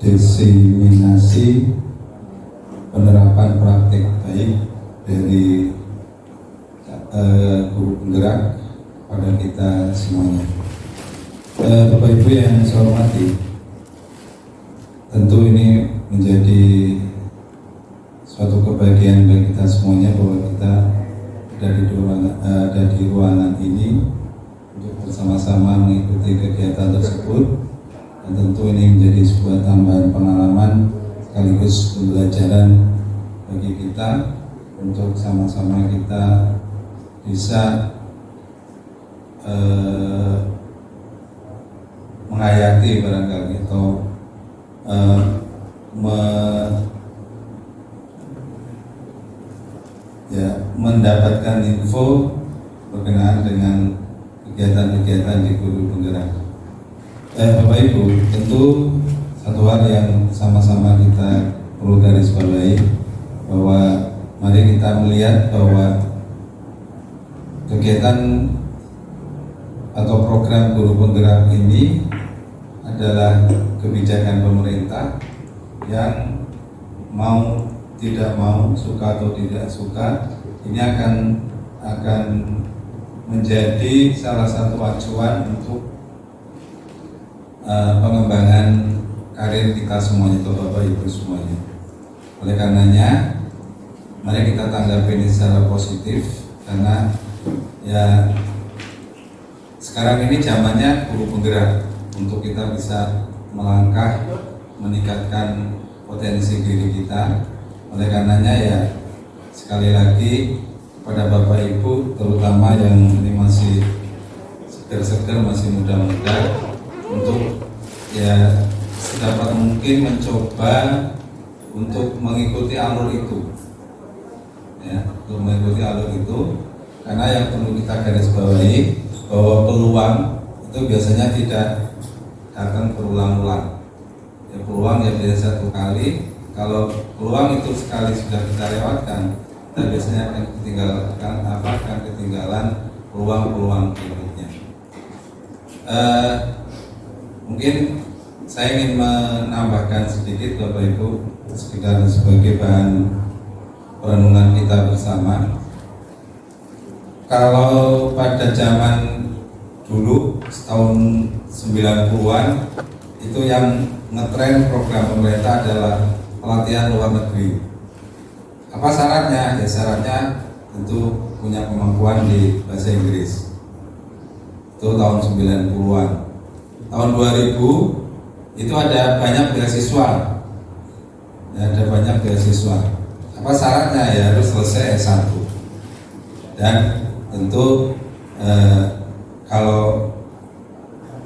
diseminasi penerapan praktik baik dari guru penggerak pada kita semuanya. Bapak Ibu yang saya hormati, tentu ini menjadi suatu kebahagiaan bagi kita semuanya bahwa kita ada di ruangan ini untuk bersama-sama mengikuti kegiatan tersebut, dan tentu ini menjadi sebuah tambahan pengalaman sekaligus pembelajaran bagi kita untuk sama-sama kita bisa menghayati barangkali atau mendapatkan info berkenaan dengan kegiatan-kegiatan di guru penggerak. Bapak Ibu, tentu satu hal yang sama-sama kita perlu garis bawahi bahwa mari kita melihat bahwa kegiatan atau program guru penggerak ini adalah kebijakan pemerintah yang mau tidak mau, suka atau tidak suka, ini akan menjadi salah satu acuan untuk pengembangan karir kita semuanya atau Bapak Ibu semuanya. Oleh karenanya, mari kita tanggapi ini secara positif, karena ya sekarang ini zamannya guru penggerak untuk kita bisa melangkah meningkatkan potensi diri kita. Oleh karenanya ya sekali lagi kepada Bapak Ibu terutama yang ini masih segar-segar, masih muda-muda, untuk ya sedapat mungkin mencoba untuk mengikuti alur itu, ya, untuk mengikuti alur itu, karena yang perlu kita garis bawahi bahwa peluang itu biasanya tidak datang berulang-ulang. Ya, peluang ya biasa satu kali. Kalau peluang itu sekali sudah kita lewatkan, kita biasanya akan ketinggalan peluang-peluang berikutnya. Mungkin saya ingin menambahkan sedikit Bapak Ibu, sekedar sebagai bahan perenungan kita bersama. Kalau pada zaman dulu tahun 90-an itu yang ngetren program pemerintah adalah pelatihan luar negeri. Apa syaratnya? Ya syaratnya tentu punya kemampuan di bahasa Inggris. Itu tahun 90-an. Tahun 2000 itu ada banyak beasiswa. Ya, ada banyak beasiswa. Apa syaratnya? Ya harus selesai S1. Dan tentu kalau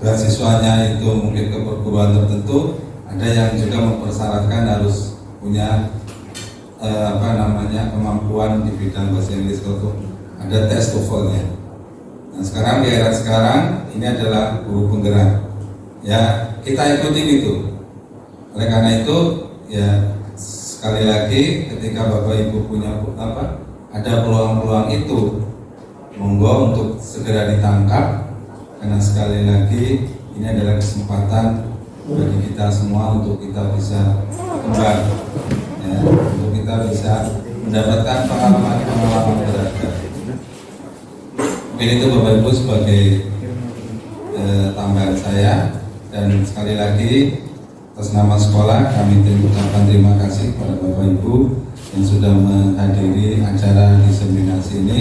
beasiswanya itu mungkin ke perguruan tertentu, ada yang juga mempersyaratkan harus punya kemampuan di bidang bahasa Inggris, untuk ada tes TOEFL-nya. Nah sekarang di era sekarang ini adalah guru penggerak. Ya kita ikutin itu. Oleh karena itu ya sekali lagi ketika Bapak Ibu punya ada peluang-peluang itu, monggo untuk segera ditangkap, karena sekali lagi ini adalah kesempatan bagi kita semua untuk kita bisa kembang, ya, untuk kita bisa mendapatkan pengalaman-pengalaman berharga. Mungkin itu Bapak Ibu sebagai tambahan saya, dan sekali lagi atas nama sekolah kami ucapkan terima kasih kepada Bapak Ibu yang sudah menghadiri acara diseminasi ini.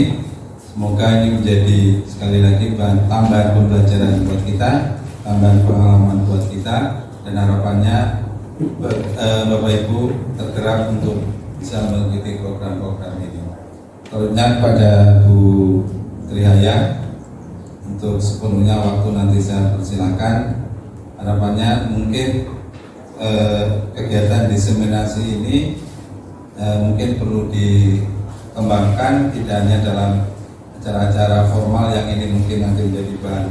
Semoga ini menjadi sekali lagi tambahan pembelajaran buat kita, tambahan pengalaman buat kita, dan harapannya Bapak Ibu tergerak untuk bisa mengikuti program-program ini. Terusnya kepada Bu Trihaya untuk sepenuhnya waktu nanti saya persilakan. Harapannya mungkin kegiatan diseminasi ini mungkin perlu dikembangkan, tidak hanya dalam acara-acara formal yang ini mungkin nanti menjadi bahan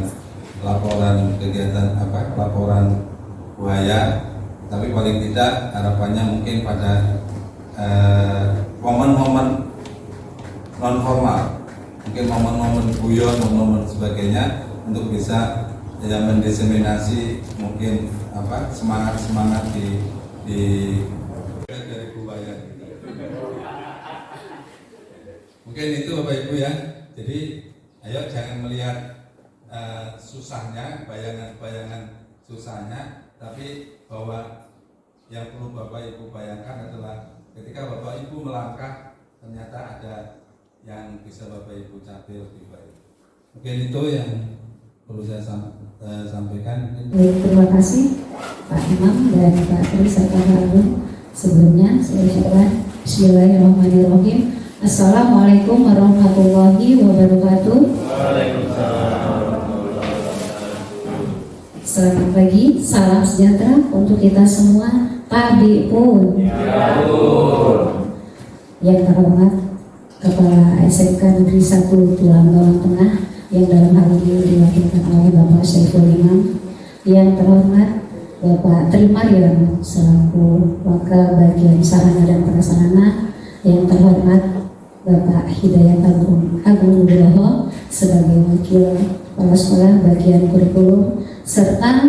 laporan kegiatan laporan buaya, tapi paling tidak harapannya mungkin pada momen-momen non formal, mungkin momen-momen guyon, momen-momen sebagainya, untuk bisa yang mendiseminasi mungkin semangat di dari Bubayan. Mungkin itu Bapak Ibu ya. Jadi ayo jangan melihat susahnya, bayangan susahnya, tapi bahwa yang perlu Bapak Ibu bayangkan adalah ketika Bapak Ibu melangkah ternyata ada yang bisa Bapak Ibu capai lebih baik. Mungkin itu yang perlu saya sampaikan. Terima kasih Pak Imam dan Pak Tri serta Harun. Sebelumnya saya ucapkan Bismillahirrahmanirrahim. Assalamualaikum warahmatullahi wabarakatuh. Selamat pagi, salam sejahtera untuk kita semua. Tabi'un. Yang terhormat Kepala SMK Negeri 1 Tulang Bawang Tengah yang dalam hal ini diwakilkan oleh Bapak Saiful Imam. Yang terhormat Bapak Tri Mariono selaku Wakil Bagian Sarana dan Prasarana. Yang terhormat Bapak Hidayat Agung Nugroho sebagai Wakil Kepala Sekolah Bagian Kurikulum, serta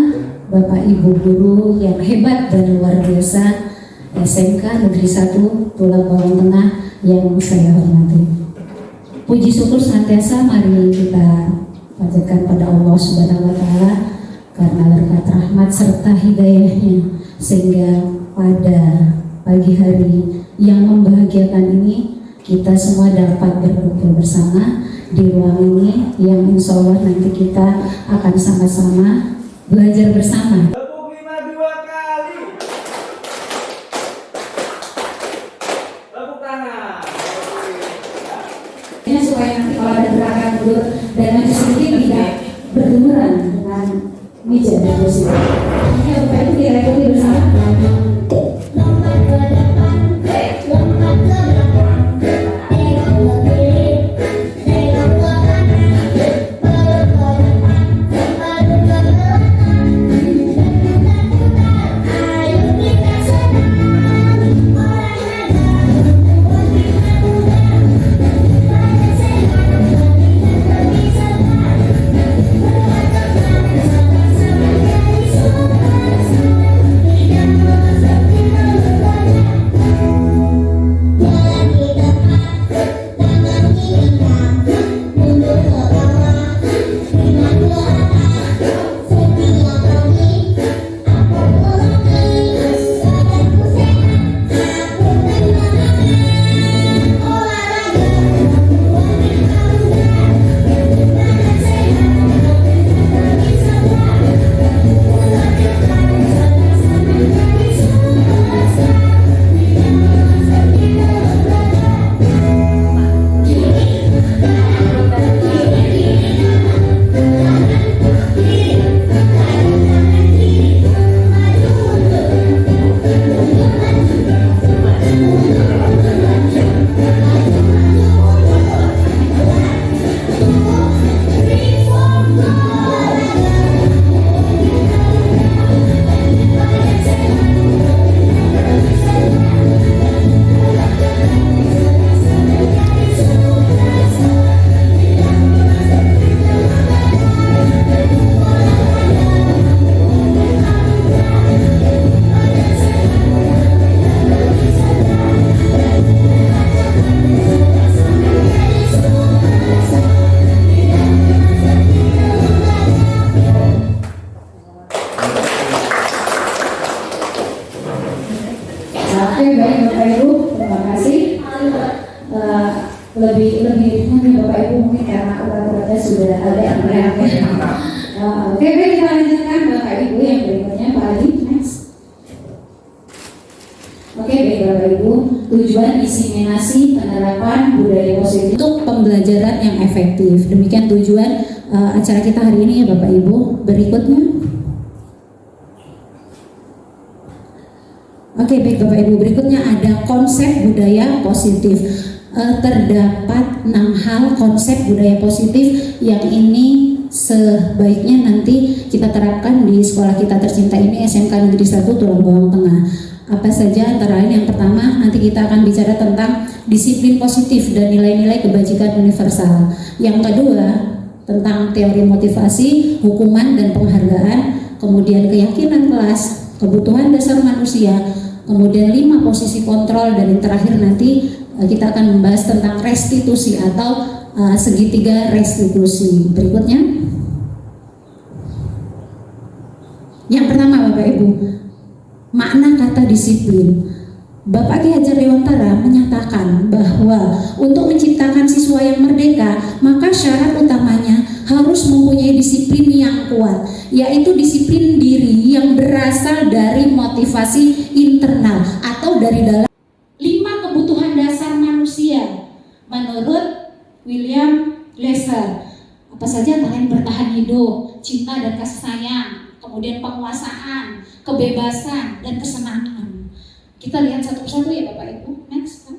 Bapak Ibu Guru yang hebat dan luar biasa SMK Negeri 1 Tulang Bawang Tengah yang saya hormati. Puji syukur senantiasa mari kita panjatkan pada Allah Subhanahu wa Ta'ala karena berkat rahmat serta hidayahnya sehingga pada pagi hari yang membahagiakan ini kita semua dapat berkumpul bersama di ruang ini yang insya Allah nanti kita akan sama-sama belajar bersama. Tepuk 5 2 kali. Tepuk tangan. Supaya nanti kalau ada gerakan mundur dan maju sedikit tidak bergemuran dengan meja dan kursi. Ya, Bapak Ibu direkodi bersama. Lompat ke depan, lompat ke belakang, tengok ke kiri, tengok ke kanan, peluk ke depan, peluk ke belakang. Ayo kita senang, orang hebat, kita muda. lebih Bapak Ibu mungkin karena urat-uratnya sudah ada yang merah. Oke, baik, kita lanjutkan Bapak Ibu yang berikutnya, Pak Adi, next. Oke, baik Bapak Ibu, tujuan diseminasi penerapan budaya positif untuk pembelajaran yang efektif. Demikian tujuan acara kita hari ini ya Bapak Ibu. Berikutnya. Oke, baik Bapak Ibu, berikutnya ada konsep budaya positif. Terdapat 6 hal konsep budaya positif yang ini sebaiknya nanti kita terapkan di sekolah kita tercinta ini, SMK Negeri 1 Tulang Bawang Tengah. Apa saja? Antara lain yang pertama, nanti kita akan bicara tentang disiplin positif dan nilai-nilai kebajikan universal. Yang kedua, tentang teori motivasi, hukuman dan penghargaan, kemudian keyakinan kelas, kebutuhan dasar manusia, kemudian 5 posisi kontrol, dan yang terakhir nanti kita akan membahas tentang restitusi atau segitiga restitusi. Berikutnya, yang pertama Bapak Ibu, makna kata disiplin. Bapak Ki Hajar Dewantara menyatakan bahwa untuk menciptakan siswa yang merdeka, maka syarat utamanya harus mempunyai disiplin yang kuat, yaitu disiplin diri yang berasal dari motivasi internal atau dari dalam 5 kebutuhan dasar manusia menurut William Glasser. Apa saja antara yang bertahan hidup, cinta dan kasih sayang, kemudian penguasaan, kebebasan, dan kesenangan. Kita lihat satu persatu ya Bapak Ibu. Next.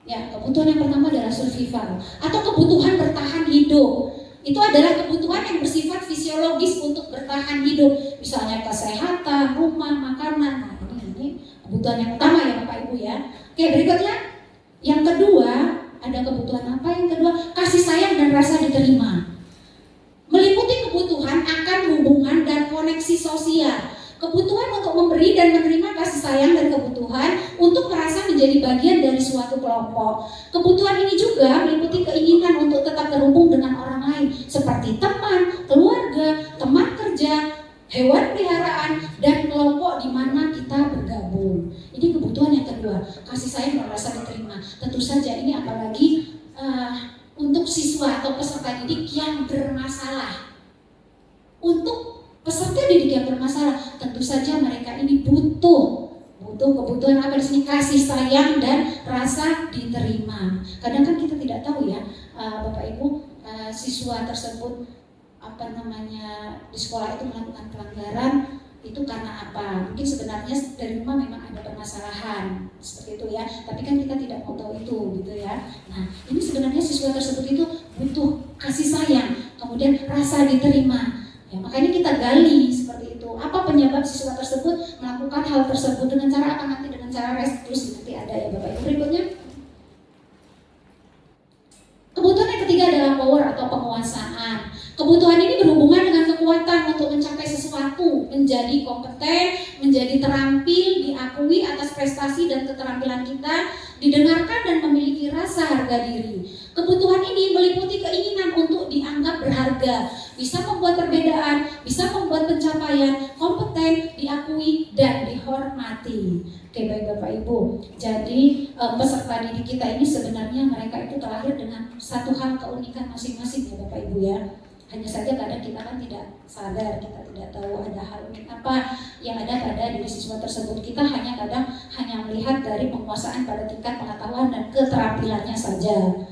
Ya, kebutuhan yang pertama adalah survival atau kebutuhan bertahan hidup. Itu adalah kebutuhan yang bersifat fisiologis untuk bertahan hidup. Misalnya kesehatan, rumah, makanan. Nah, ini kebutuhan yang utama ya Bapak Ibu ya. Oke, berikutnya. Yang kedua, ada kebutuhan apa yang kedua? Kasih sayang dan rasa diterima. Meliputi kebutuhan akan hubungan dan koneksi sosial. Kebutuhan untuk memberi dan menerima kasih sayang dan kebutuhan untuk merasa menjadi bagian dari suatu kelompok. Kebutuhan ini juga meliputi keinginan untuk tetap terhubung dengan orang lain seperti teman, keluarga, teman kerja, hewan peliharaan, dan kelompok di mana kita bergabung. Ini kebutuhan yang kedua, kasih sayang dan rasa diterima. Tentu saja ini apalagi untuk siswa atau peserta didik yang bermasalah. Untuk peserta didik yang bermasalah, tentu saja mereka ini butuh kebutuhan apa di sini? Kasih sayang dan rasa diterima. Kadang kan kita tidak tahu ya, Bapak Ibu, siswa tersebut di sekolah itu melakukan pelanggaran itu karena apa? Mungkin sebenarnya dari rumah memang ada permasalahan seperti itu ya, tapi kan kita tidak mau tahu itu gitu ya. Nah, ini sebenarnya siswa tersebut itu butuh kasih sayang, kemudian rasa diterima. Ya, makanya kita gali seperti itu. Apa penyebab siswa tersebut melakukan hal tersebut, dengan cara apa nanti? Dengan cara restitusi nanti ada ya Bapak Ibu. Berikutnya, kebutuhan yang ketiga adalah power atau penguasaan. Kebutuhan ini berhubungan dengan kekuatan untuk mencapai sesuatu, menjadi kompeten, menjadi terampil, diakui atas prestasi dan keterampilan kita, didengarkan dan memiliki rasa harga diri. Kebutuhan ini meliputi keinginan untuk dianggap berharga, bisa membuat perbedaan, bisa membuat pencapaian, kompeten, diakui, dan dihormati. Oke, baik Bapak Ibu. Jadi peserta didik kita ini sebenarnya mereka itu terlahir dengan satu hal keunikan masing-masing ya Bapak Ibu ya. Hanya saja kadang kita kan tidak sadar, kita tidak tahu ada hal unik apa yang ada pada diri siswa tersebut. Kita kadang hanya melihat dari penguasaan pada tingkat pengetahuan dan keterampilannya saja.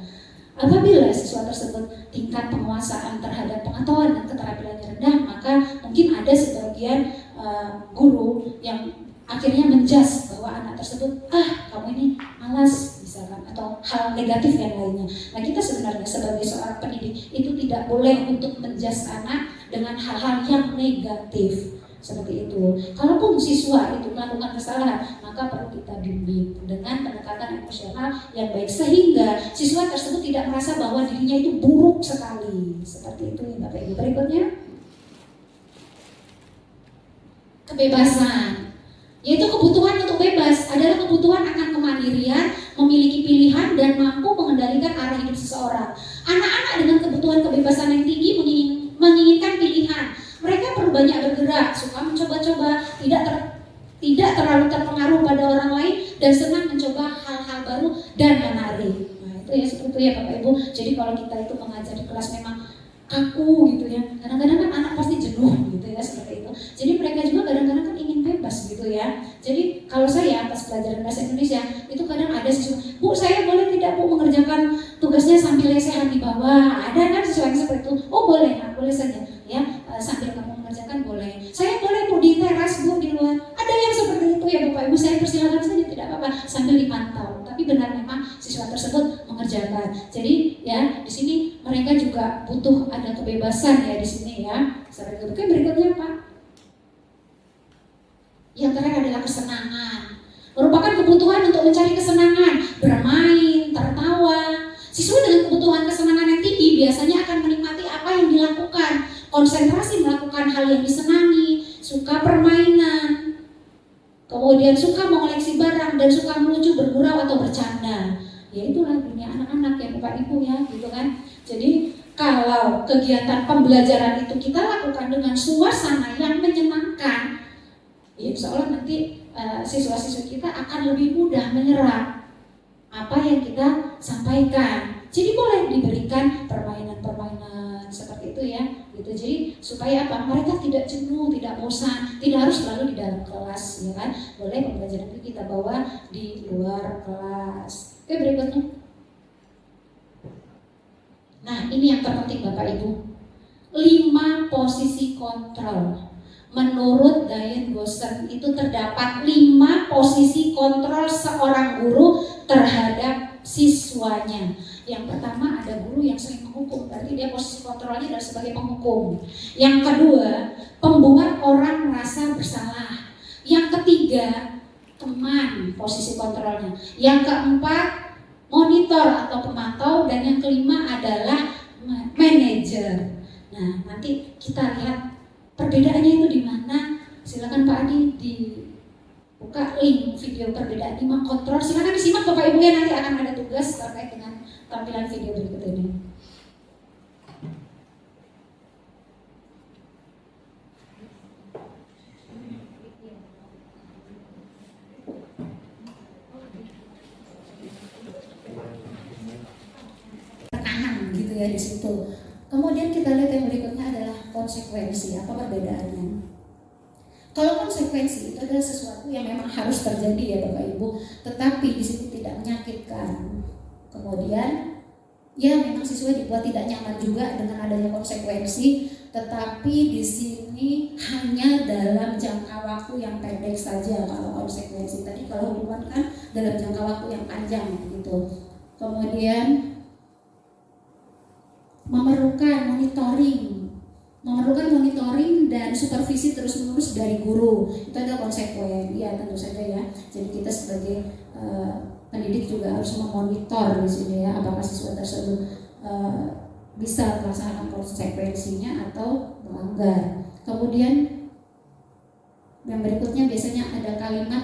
Apabila siswa tersebut tingkat penguasaan terhadap pengetahuan dan keterampilannya rendah, maka mungkin ada sebagian guru yang akhirnya menjudge bahwa anak tersebut, kamu ini malas misalkan, atau hal negatif yang lainnya. Nah, kita sebenarnya sebagai seorang pendidik itu tidak boleh untuk menjudge anak dengan hal-hal yang negatif seperti itu. Kalaupun siswa itu melakukan kesalahan, maka perlu kita bimbing dengan pendekatan emosional yang baik sehingga siswa tersebut tidak merasa bahwa dirinya itu buruk sekali. Seperti itu ya Bapak Ibu. Berikutnya, kebebasan, yaitu kebutuhan untuk bebas adalah kebutuhan akan kemandirian, memiliki pilihan dan mampu mengendalikan arah hidup seseorang. Anak-anak dengan kebutuhan kebebasan yang tinggi menginginkan pilihan. Mereka perlu banyak bergerak, suka mencoba-coba, tidak terlalu terpengaruh pada orang lain, dan senang mencoba hal-hal baru dan menarik. Nah, itu ya seperti itu ya Bapak Ibu. Jadi kalau kita itu mengajar di kelas memang kaku gitu ya, kadang-kadang kan anak pasti jenuh gitu ya, seperti itu. Jadi mereka juga kadang-kadang kan ingin bebas gitu ya. Jadi kalau saya pas pelajaran bahasa Indonesia itu kadang ada siswa, Bu saya boleh tidak Bu mengerjakan tugasnya sambil lesehan di bawah? Ada kan siswa yang seperti itu? Oh boleh, boleh saja ya, sambil kamu mengerjakan boleh. Saya boleh Bu di teras Bu di luar. Ada yang seperti itu ya Bapak Ibu, saya persilakan saja tidak apa-apa sambil dipantau. Tapi benar memang siswa tersebut mengerjakan. Jadi ya di sini mereka juga butuh ada kebebasan ya di sini ya. Seperti itu. Berikutnya Pak. Yang terakhir adalah kesenangan. Merupakan kebutuhan untuk mencari kesenangan, bermain, tertawa. Siswa dengan kebutuhan kesenangan yang tinggi konsentrasi melakukan hal yang disenangi, suka permainan, kemudian suka mengoleksi barang dan suka melucu, bergurau atau bercanda. Ya itulah dunia anak-anak ya Bapak Ibu ya, gitu kan. Jadi kalau kegiatan pembelajaran itu kita lakukan dengan suasana yang menyenangkan, ya insya Allah nanti siswa-siswa kita akan lebih mudah menyerap apa yang kita sampaikan. Jadi boleh diberikan permainan-permainan seperti itu ya, gitu. Jadi supaya apa? Mereka tidak jenuh, tidak bosan, tidak harus selalu di dalam kelas, ya kan? Boleh pembelajaran itu kita bawa di luar kelas. Oke, berikutnya. Nah, ini yang terpenting Bapak Ibu. 5 posisi kontrol. Menurut Diane Gosser itu terdapat 5 posisi kontrol seorang guru terhadap siswanya. Yang pertama ada guru yang sering menghukum, berarti dia posisi kontrolnya adalah sebagai penghukum. Yang kedua, pembuat orang merasa bersalah. Yang ketiga, teman, posisi kontrolnya. Yang keempat, monitor atau pemantau, dan yang kelima adalah manajer. Nah, nanti kita lihat perbedaannya itu di mana. Silakan Pak Adi dibuka link video perbedaan 5 kontrol. Silakan disimak Bapak Ibu ya, nanti akan ada tugas terkait dengan tampilan video berikut ini. Tekanan gitu ya di situ. Kemudian kita lihat yang berikutnya adalah konsekuensi. Apa perbedaannya? Kalau konsekuensi itu adalah sesuatu yang memang harus terjadi ya Bapak Ibu, tetapi di situ tidak menyakitkan. Kemudian ya memang siswa dibuat tidak nyaman juga dengan adanya konsekuensi, tetapi di sini hanya dalam jangka waktu yang pendek saja kalau konsekuensi. Tadi kalau hukuman kan dalam jangka waktu yang panjang gitu. Kemudian memerlukan monitoring dan supervisi terus-menerus dari guru. Itu adalah konsekuen, ya tentu saja ya. Jadi kita sebagai pendidik juga harus memonitor di sini ya, apakah siswa tersebut bisa melaksanakan konsekuensinya atau melanggar. Kemudian yang berikutnya biasanya ada kalimat,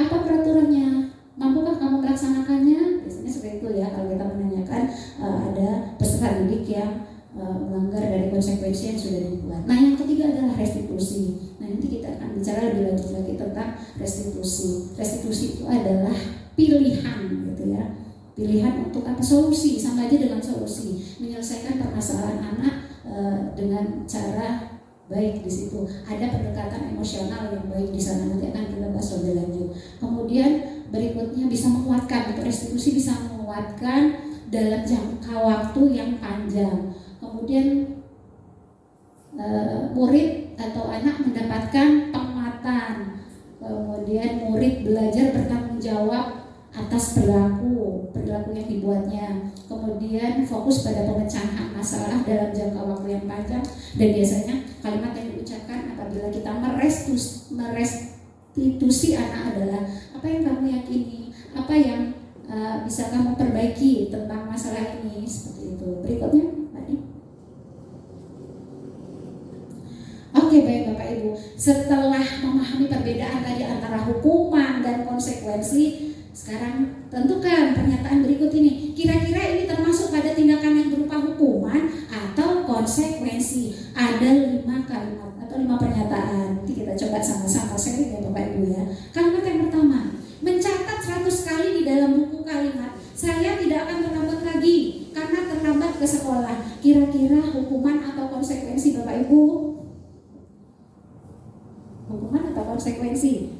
apa peraturannya? Mampukah kamu melaksanakannya? Biasanya seperti itu ya kalau kita menanyakan ada peserta didik yang melanggar dari konsekuensi yang sudah dibuat. Nah, yang ketiga adalah restitusi. Nah, nanti kita akan bicara lebih lanjut lagi tentang restitusi. Restitusi itu adalah pilihan gitu ya. Pilihan untuk apa? Solusi, sama aja dengan solusi. Menyelesaikan permasalahan anak dengan cara baik di situ. Ada pendekatan emosional yang baik di sana, nanti akan kita bahas lebih lanjut. Kemudian berikutnya bisa menguatkan, untuk restitusi bisa menguatkan dalam jangka waktu yang panjang. Kemudian murid atau anak mendapatkan penguatan. Kemudian murid belajar bertanggung jawab atas perilaku yang dibuatnya. Kemudian fokus pada pemecahan masalah dalam jangka waktu yang panjang. Dan biasanya kalimat yang diucapkan apabila kita merestitusi anak adalah, apa yang kamu yakini, apa yang bisa kamu perbaiki tentang masalah ini, seperti itu. Berikutnya, Pak. Oke, baik Bapak Ibu. Setelah memahami perbedaan tadi antara hukuman dan konsekuensi, sekarang tentukan pernyataan berikut ini. Kira-kira ini termasuk pada tindakan yang berupa hukuman atau konsekuensi? Ada 5 kalimat atau 5 pernyataan. Nanti kita coba sama-sama sharing ya Bapak Ibu ya. Kalimat yang pertama, mencatat 100 kali di dalam buku kalimat, saya tidak akan terlambat lagi karena terlambat ke sekolah. Kira-kira hukuman atau konsekuensi Bapak Ibu? Hukuman atau konsekuensi?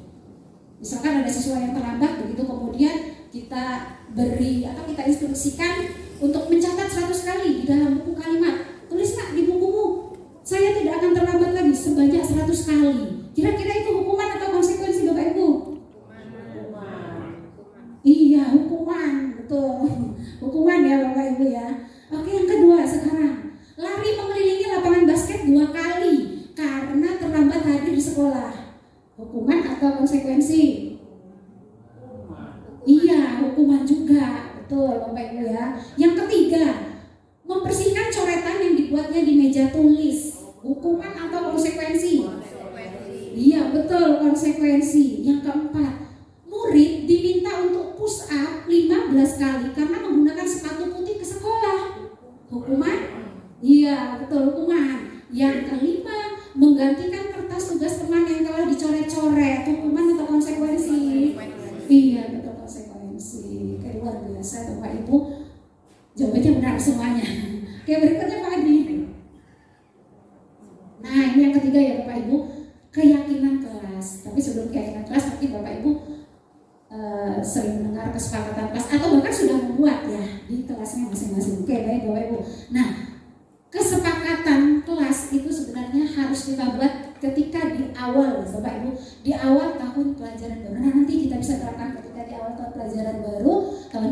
Misalkan ada siswa yang terlambat, begitu kemudian kita beri atau kita instruksikan untuk mencatat 100 kali di dalam buku kalimat. Tulis nak di bukumu, saya tidak akan terlambat lagi sebanyak 100 kali. Kira-kira itu hukuman atau konsekuensi Bapak Ibu? Iya, hukuman, betul. Hukuman ya Bapak Ibu ya. Oke, yang kedua sekarang, lari mengelilingi lapangan basket 2 kali karena terlambat hadir di sekolah. Hukuman atau konsekuensi? Iya, hukuman juga, betul Bapak Ibu ya. Yang ketiga, membersihkan coretan yang dibuatnya di meja tulis. Hukuman atau konsekuensi? Iya betul, konsekuensi. Yang keempat, murid diminta untuk push up 15 kali karena menggunakan sepatu putih ke sekolah. Hukuman? Iya betul, hukuman. Yang kelima, menggantikan kertas tugas teman yang telah dicoret-coret. Hukuman atau konsekuensi? Iya betul, konsekuensi. Oke, luar biasa Bapak Ibu. Jawabannya benar semuanya. Oke, berikutnya Pak Adi. Nah ini yang ketiga ya Bapak Ibu, keyakinan kelas. Tapi sebelum keyakinan kelas, nanti Bapak Ibu sering mendengar kesepakatan kelas atau bahkan sudah membuat ya di kelasnya masing-masing. Oke baik Bapak Ibu. Nah kesepakatan kelas itu sebenarnya harus kita buat ketika di awal Bapak Ibu, di awal tahun pelajaran baru. Nah nanti kita bisa terapkan ketika di awal tahun pelajaran baru tahun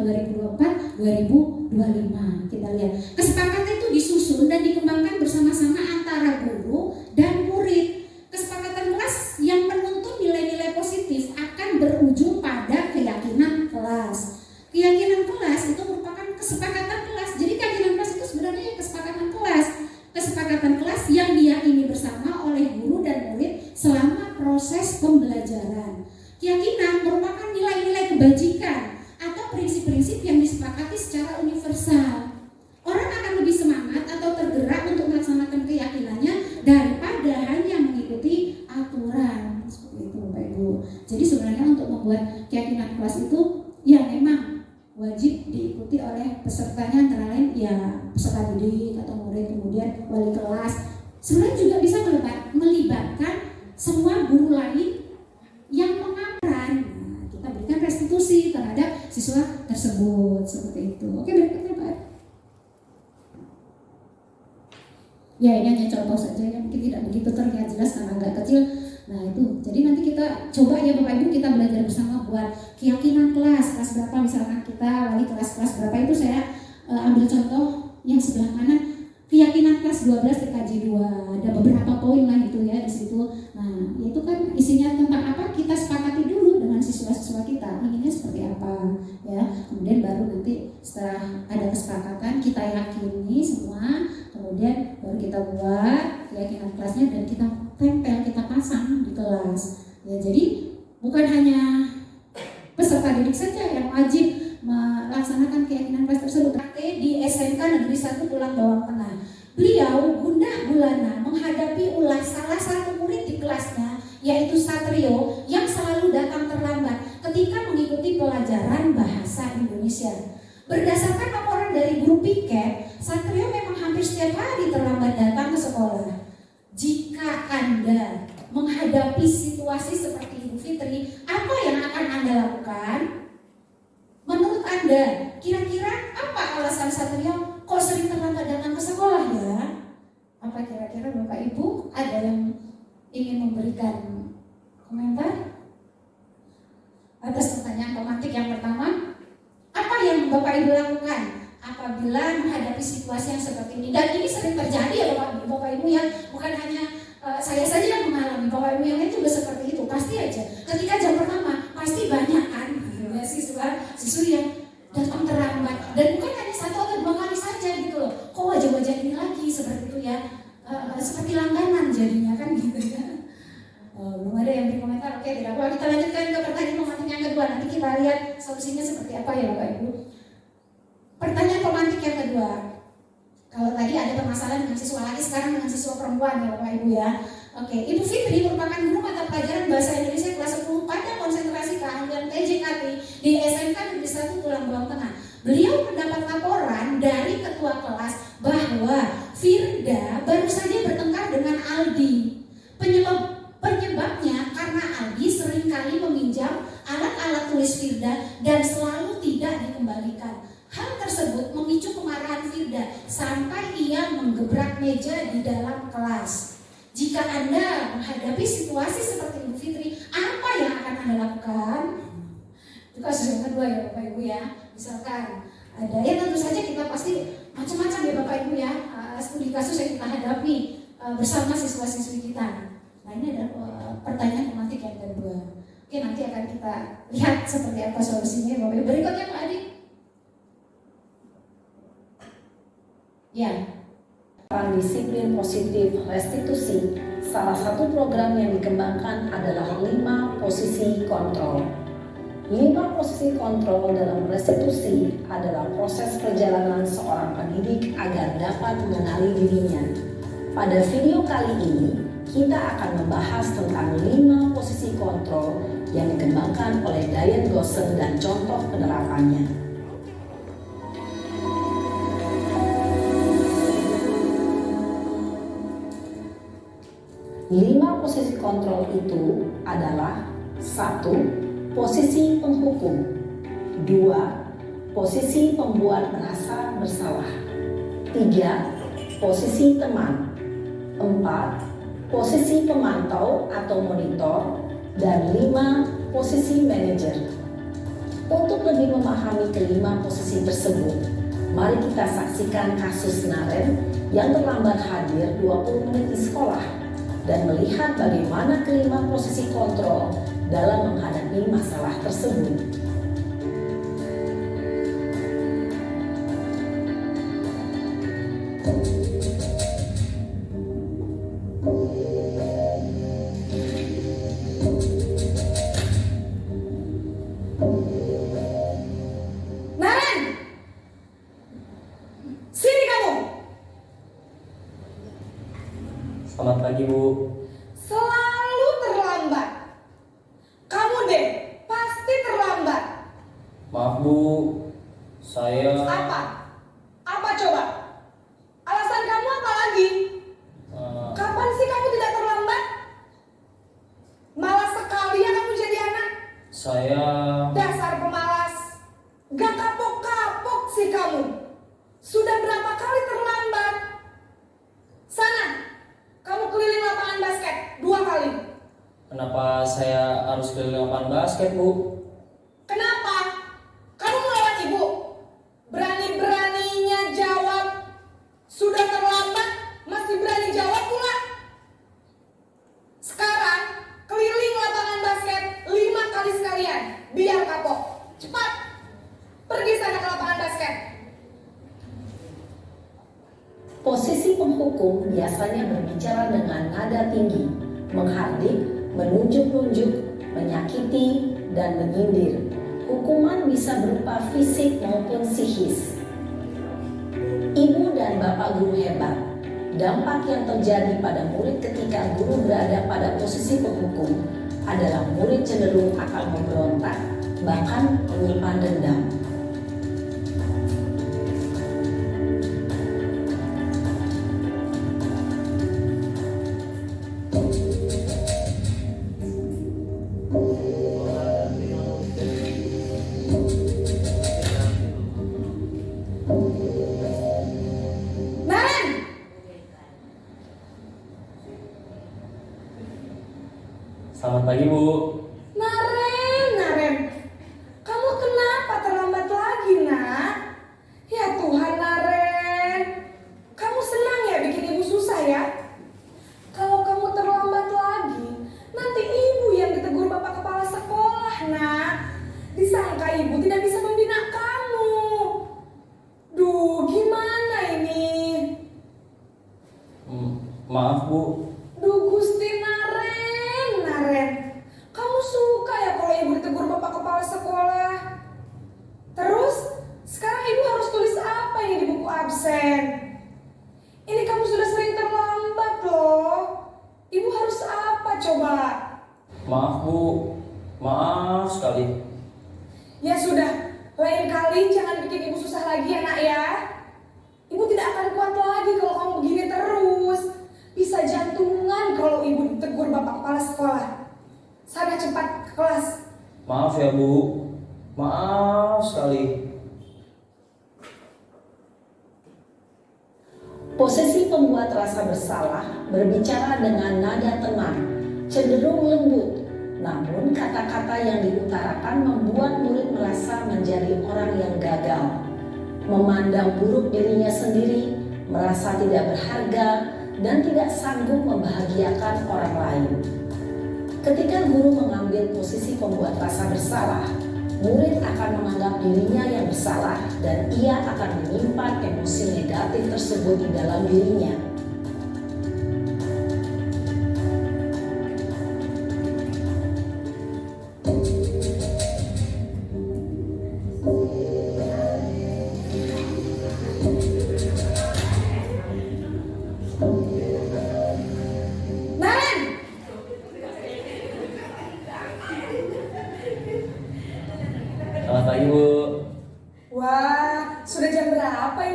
2024-2025. Kita lihat kesepakatan itu disusun dan dikembangkan bersama-sama antara guru dan murid. Kesepakatan kelas yang menuntun nilai-nilai positif akan berujung pada keyakinan kelas. Keyakinan kelas itu merupakan kesepakatan kelas. Jadi keyakinan kelas itu sebenarnya kesepakatan kelas. Kesepakatan kelas yang diyakini bersama oleh guru dan murid selama proses pembelajaran. Keyakinan merupakan nilai-nilai kebajikan atau prinsip-prinsip yang disepakati secara universal. Orang akan lebih semangat atau tergerak untuk melaksanakan keyakinannya daripada hanya mengikuti aturan. Seperti itu Bapak Ibu. Jadi sebenarnya untuk membuat keyakinan kelas itu ya memang wajib diikuti oleh pesertanya, antara lain ya peserta didik atau murid, kemudian wali kelas. Sebenarnya juga bisa melibatkan semua guru lain yang mengajar. Nah, kita berikan restitusi terhadap siswa tersebut seperti itu. Oke, berikutnya Pak. Ya ini hanya contoh saja yang mungkin tidak begitu terlihat jelas karena agak kecil. Nah itu, jadi nanti kita coba ya Bapak Ibu, kita belajar bersama buat keyakinan kelas berapa misalkan kita wali kelas berapa itu saya ambil contoh yang sebelah kanan, keyakinan kelas 12 TKJ 2, ada beberapa poin lah itu ya di situ. Nah itu kan isinya tentang apa, kita sepakati dulu dengan siswa-siswa kita inginnya seperti apa ya, kemudian baru nanti setelah ada kesepakatan kita yakini semua, kemudian baru kita buat keyakinan kelasnya dan kita tempel, kita pasang di kelas ya. Jadi bukan hanya peserta didik saja yang wajib melaksanakan keyakinan kelas tersebut. Di SMK Negeri 1 Tulang Bawang Tengah, beliau gundah gulana menghadapi ulah salah satu murid di kelasnya, yaitu Satrio, yang selalu datang terlambat ketika mengikuti pelajaran bahasa Indonesia. Berdasarkan laporan dari guru piket, Satrio memang hampir setiap hari terlambat datang ke sekolah. Jika Anda menghadapi situasi seperti Ibu Fitri, apa yang akan Anda lakukan? Menurut Anda, kira-kira apa alasan Satrio kok sering terlambat datang ke sekolah ya? Apa kira-kira Bapak Ibu ada yang ingin memberikan komentar atas pertanyaan pemantik yang pertama? Apa yang Bapak Ibu lakukan apabila menghadapi situasi yang seperti ini? Dan ini sering terjadi ya Bapak Ibu ya, bukan hanya saya saja yang mengalami, Bapak Ibu yang lain juga seperti itu. Pasti aja ketika jam pertama pasti banyak kan ya, siswi yang datang terlambat, dan bukan hanya satu atau dua kali saja gitu loh. Kok wajah-wajah ini lagi seperti itu ya, seperti langganan jadinya kan gitu ya. Belum ada yang beri komentar. Oke, tidak apa, kita lanjutkan ke pertanyaan pemantik yang kedua. Nanti kita lihat solusinya seperti apa ya Bapak Ibu. Pertanyaan pemantik yang kedua. Kalau tadi ada permasalahan dengan siswa laki, sekarang dengan siswa perempuan ya Bapak Ibu ya. Oke, Ibu Fitri merupakan guru mata pelajaran bahasa Indonesia kelas 10 pada konsentrasi keahlian TJKT di SMK Negeri 1 Tulang Bawang Tengah. Beliau mendapat laporan dari ketua kelas bahwa Firda baru saja bertengkar dengan Aldi. Penyebabnya karena Aldi seringkali meminjam alat-alat tulis Firda dan selalu tidak dikembalikan. Hal tersebut memicu kemarahan Firda sampai ia menggebrak meja di dalam kelas. Jika Anda menghadapi situasi seperti Ibu Fitri, apa yang akan Anda lakukan? Itu kasus yang kedua ya Bapak Ibu ya. Misalkan ada, ya tentu saja kita pasti macam-macam ya Bapak Ibu ya, studi kasus yang kita hadapi bersama siswa-siswi kita. Nah ini adalah pertanyaan pemantik yang kedua. Oke, nanti akan kita lihat seperti apa solusinya Bapak Ibu. Berikutnya Pak Adi. Ya, tentang disiplin positif restitusi, salah satu program yang dikembangkan adalah 5 posisi kontrol. 5 posisi kontrol dalam restitusi adalah proses perjalanan seorang pendidik agar dapat mengenali dirinya. Pada video kali ini, kita akan membahas tentang 5 posisi kontrol yang dikembangkan oleh Diane Goosen dan contoh penerapannya. 5 posisi kontrol itu adalah 1. Posisi penghukum, 2. Posisi pembuat merasa bersalah, 3. Posisi teman, 4. Posisi pemantau atau monitor, dan 5. Posisi manajer. Untuk lebih memahami kelima posisi tersebut, mari kita saksikan kasus Naren yang terlambat hadir 20 menit di sekolah dan melihat bagaimana kelima posisi kontrol dalam menghadapi masalah tersebut. Naren! Sini kamu! Selamat pagi, Bu. Selalu terlambat. Kamu deh, pasti terlambat. Maaf, Bu. Saya Apa? Apa coba? Alasan kamu apa lagi? eh, Kapan sih kamu tidak terlambat? Malas sekali ya kamu jadi anak. saya Dasar pemalas. Gak kapok-kapok sih kamu. Sudah berapa kali terlambat? Sana, kamu keliling lapangan basket 2 kali. kenapa saya harus keliling lapangan basket, Bu? Kenapa? Kamu melawan ibu. Berani-beraninya jawab. Sudah terlambat, masih berani jawab pula. Sekarang, keliling lapangan basket 5 kali sekalian. Biar kapok. Cepat. Pergi sana ke lapangan basket. Posisi penghukum biasanya berbicara dengan nada tinggi, menghardik, menunjuk-nunjuk, menyakiti, dan menyindir. Hukuman bisa berupa fisik maupun psikis. Ibu dan bapak guru hebat. Dampak yang terjadi pada murid ketika guru berada pada posisi penghukum adalah murid cenderung akan memberontak, bahkan menyimpan dendam. Naren! Selamat pagi, Bu. Naren. Kamu kenapa terlambat lagi, nak? Ya Tuhan, Naren. Kamu senang ya bikin ibu susah ya? Kalau kamu terlambat lagi, nanti ibu yang ditegur bapak kepala sekolah, nak. Disangka ibu tidak bisa membina kamu. Duh, gimana ini? Maaf, Bu. Duh Gusti Naren. Kamu suka ya kalau ibu ditegur bapak kepala sekolah? Terus, sekarang ibu harus tulis apa ini di buku absen? Ini kamu sudah sering terlambat loh. Ibu harus apa coba? Maaf, Bu. Maaf sekali. Ya sudah, lain kali jangan bikin ibu susah lagi ya nak ya. Ibu tidak akan kuat lagi kalau kamu begini terus. Bisa jantungan kalau ibu ditegur bapak kepala sekolah. Sana cepat ke kelas. Maaf ya, Bu. Maaf sekali. Posisi pembuat rasa bersalah berbicara dengan nada tenang, cenderung lembut. Namun kata-kata yang diutarakan membuat murid merasa menjadi orang yang gagal, memandang buruk dirinya sendiri, merasa tidak berharga, dan tidak sanggup membahagiakan orang lain. Ketika guru mengambil posisi pembuat rasa bersalah, murid akan menganggap dirinya yang bersalah dan ia akan menyimpan emosi negatif tersebut di dalam dirinya.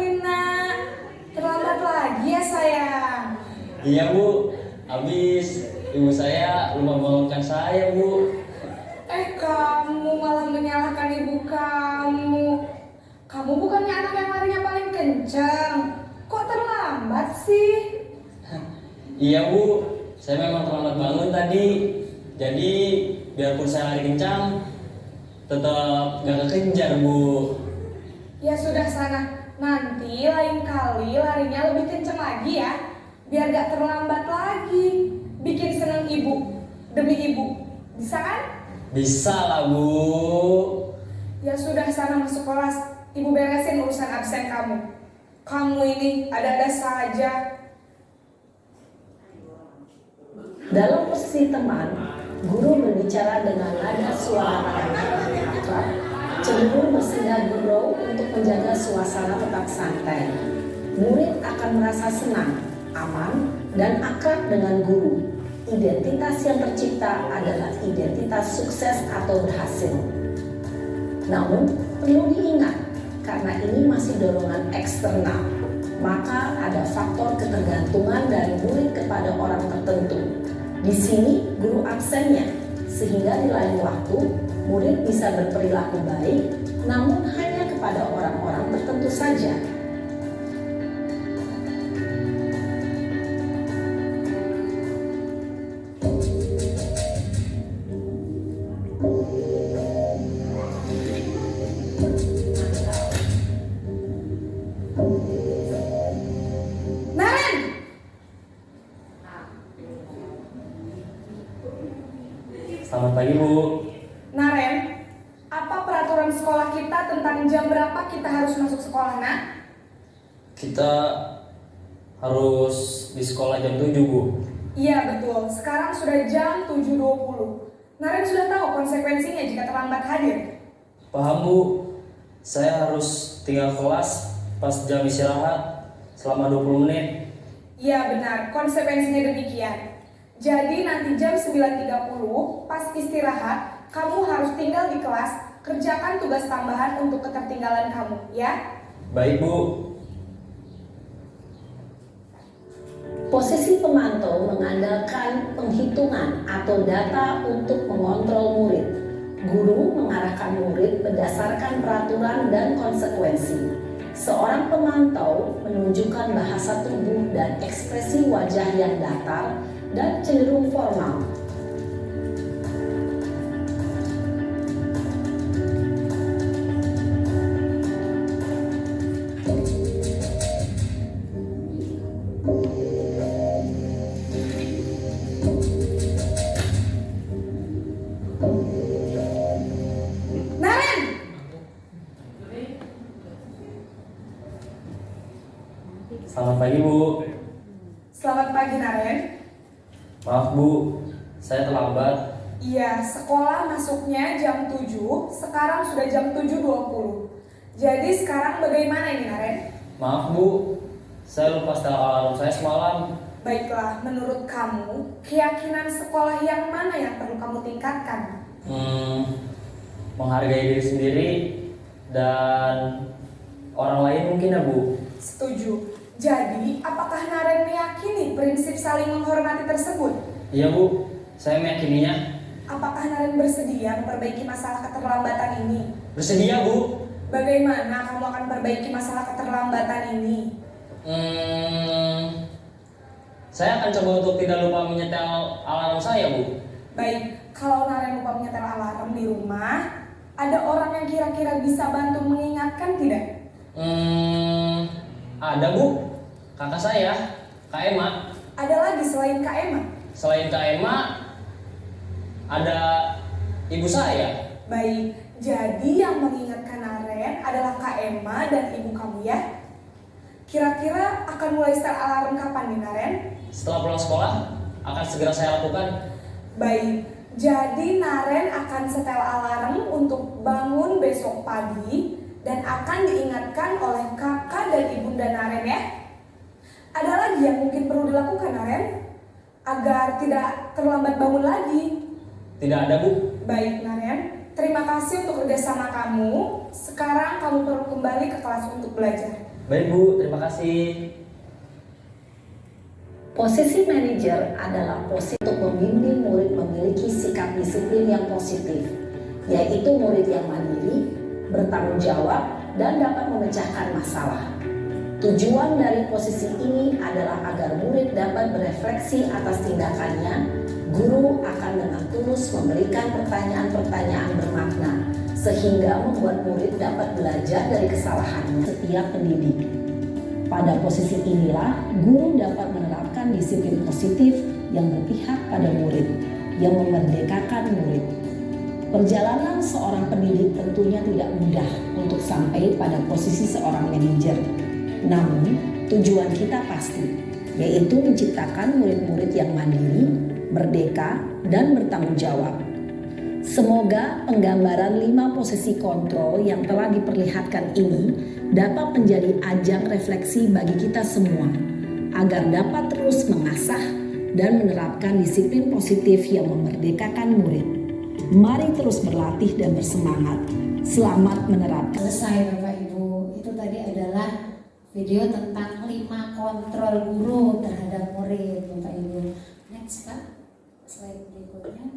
dipanggilin nak. Terlambat lagi ya sayang. Iya Bu, habis ibu saya lupa bangunkan saya Bu. Kamu malah menyalahkan ibu kamu. Kamu bukannya anak yang larinya paling kencang. Kok terlambat sih? Iya Bu, saya memang terlambat bangun tadi. Jadi biarpun saya lari kencang, tetap gak kekejar Bu. Ya sudah sana. Nanti lain kali larinya lebih kencang lagi ya. Biar gak terlambat lagi. Bikin seneng ibu. Demi ibu. Bisa kan? Bisa lah Bu. Ya sudah sana masuk kelas. Ibu beresin urusan absen kamu. Kamu ini ada-ada saja. Dalam posisi teman, guru berbicara dengan nada suara yang akrab, cenderung bersedia gurau untuk menjaga suasana tetap santai. Murid akan merasa senang, aman, dan akrab dengan guru. Identitas yang tercipta adalah identitas sukses atau berhasil. Namun, perlu diingat, karena ini masih dorongan eksternal, maka ada faktor ketergantungan dari murid kepada orang tertentu. Di sini guru absennya, sehingga di lain waktu murid bisa berperilaku baik, namun hanya kepada orang-orang tertentu saja. Naren! Selamat pagi Bu. Naren, apa peraturan sekolah kita tentang jam berapa kita harus masuk sekolah, nak? Kita harus di sekolah jam 7 Bu. Iya betul, sekarang sudah jam 7.20. Naren sudah tahu konsekuensinya jika terlambat hadir. Paham Bu, saya harus tinggal kelas pas jam istirahat selama 20 menit. Iya benar, konsekuensinya demikian. Jadi nanti jam 9.30 pas istirahat, kamu harus tinggal di kelas, kerjakan tugas tambahan untuk ketertinggalan kamu, ya? Baik Bu. Posisi pemantau mengandalkan penghitungan atau data untuk mengontrol murid. Guru mengarahkan murid berdasarkan peraturan dan konsekuensi. Seorang pemantau menunjukkan bahasa tubuh dan ekspresi wajah yang datar dan cenderung formal. Naren! Selamat pagi Bu. Selamat pagi Naren. Maaf Bu, saya terlambat. Iya, sekolah masuknya jam 7, sekarang sudah jam 7.20. Jadi sekarang bagaimana ini Naren? Maaf Bu, saya lupa setel alarm saya semalam. Baiklah, menurut kamu, keyakinan sekolah yang mana yang perlu kamu tingkatkan? Menghargai diri sendiri dan orang lain mungkin ya Bu. Setuju. Jadi, apakah Naren meyakini prinsip saling menghormati tersebut? Iya Bu, saya meyakininya. Apakah Naren bersedia memperbaiki masalah keterlambatan ini? Bersedia Bu. Bagaimana kamu akan perbaiki masalah keterlambatan ini? Saya akan coba untuk tidak lupa menyetel alarm saya Bu. Baik, kalau Naren lupa menyetel alarm di rumah, ada orang yang kira-kira bisa bantu mengingatkan tidak? Ada Bu, kakak saya, Kak Emma. Ada lagi selain Kak Emma? Selain Kak Emma, ada ibu saya. Baik, jadi yang mengingatkan Naren adalah Kak Emma dan ibu kamu ya? Kira-kira akan mulai start alarm kapan nih Naren? Setelah pulang sekolah, akan segera saya lakukan. Baik, jadi Naren akan setel alarm untuk bangun besok pagi dan akan diingatkan oleh kakak dan ibunda Naren ya. Ada lagi yang mungkin perlu dilakukan Naren agar tidak terlambat bangun lagi? Tidak ada Bu. Baik Naren, terima kasih untuk kerjasama kamu. Sekarang kamu perlu kembali ke kelas untuk belajar. Baik Bu, terima kasih. Posisi manajer adalah posisi untuk membimbing murid memiliki sikap disiplin yang positif, yaitu murid yang mandiri, bertanggung jawab, dan dapat memecahkan masalah. Tujuan dari posisi ini adalah agar murid dapat berefleksi atas tindakannya. Guru akan dengan tulus memberikan pertanyaan-pertanyaan bermakna, sehingga membuat murid dapat belajar dari kesalahannya. Setiap pendidik. Pada posisi inilah, guru dapat menerapkan disiplin positif yang berpihak pada murid, yang memerdekakan murid. Perjalanan seorang pendidik tentunya tidak mudah untuk sampai pada posisi seorang manajer. Namun, tujuan kita pasti, yaitu menciptakan murid-murid yang mandiri, merdeka, dan bertanggung jawab. Semoga penggambaran 5 posisi kontrol yang telah diperlihatkan ini dapat menjadi ajang refleksi bagi kita semua, agar dapat terus mengasah dan menerapkan disiplin positif yang memerdekakan murid. Mari terus berlatih dan bersemangat. Selamat menerapkan. Selesai Bapak Ibu. Itu tadi adalah video tentang 5 kontrol guru terhadap murid Bapak Ibu. Next Pak, slide berikutnya.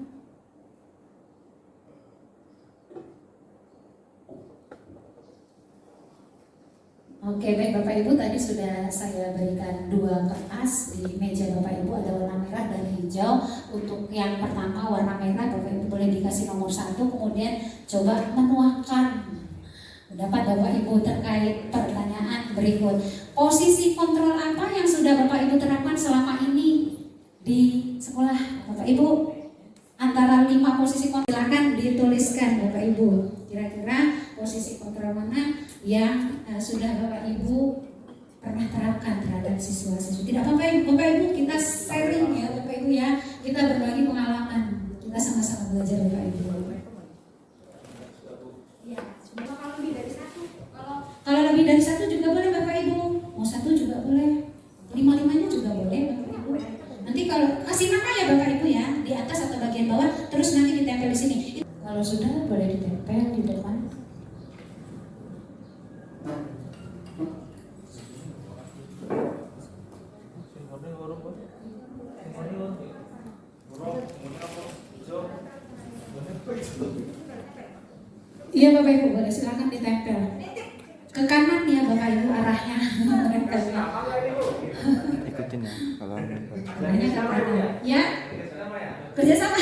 Oke, baik Bapak Ibu, tadi sudah saya berikan 2 kertas di meja Bapak Ibu, ada warna merah dan hijau. Untuk yang pertama warna merah, Bapak Ibu boleh dikasih nomor 1, kemudian coba menuangkan pendapat Bapak Ibu terkait pertanyaan berikut. Posisi kontrol apa yang sudah Bapak Ibu terapkan selama ini di sekolah Bapak Ibu? Antara 5 posisi kontrol, silakan dituliskan Bapak Ibu. Kira-kira posisi kontrol mana yang sudah Bapak Ibu pernah terapkan terhadap siswa-siswi. Tidak apa-apa Bapak Ibu, kita sharing ya Bapak Ibu ya. Kita berbagi pengalaman. Kita sama-sama belajar Bapak Ibu. Ya, kalau lebih dari 1. Kalau lebih dari 1 juga boleh Bapak Ibu. Mau 1 juga boleh. 5-5-nya juga boleh Bapak Ibu. Nanti kalau kasih nama ya Bapak Ibu ya, di atas atau bagian bawah, terus nanti ditempel di sini. Kalau sudah boleh ditempel di depan. Iya Bapak Ibu, boleh silakan ditempel ke kanan ya Bapak Ibu arahnya. Ikutin ya kalau Arahnya ke kanan. Ya, kerjasama.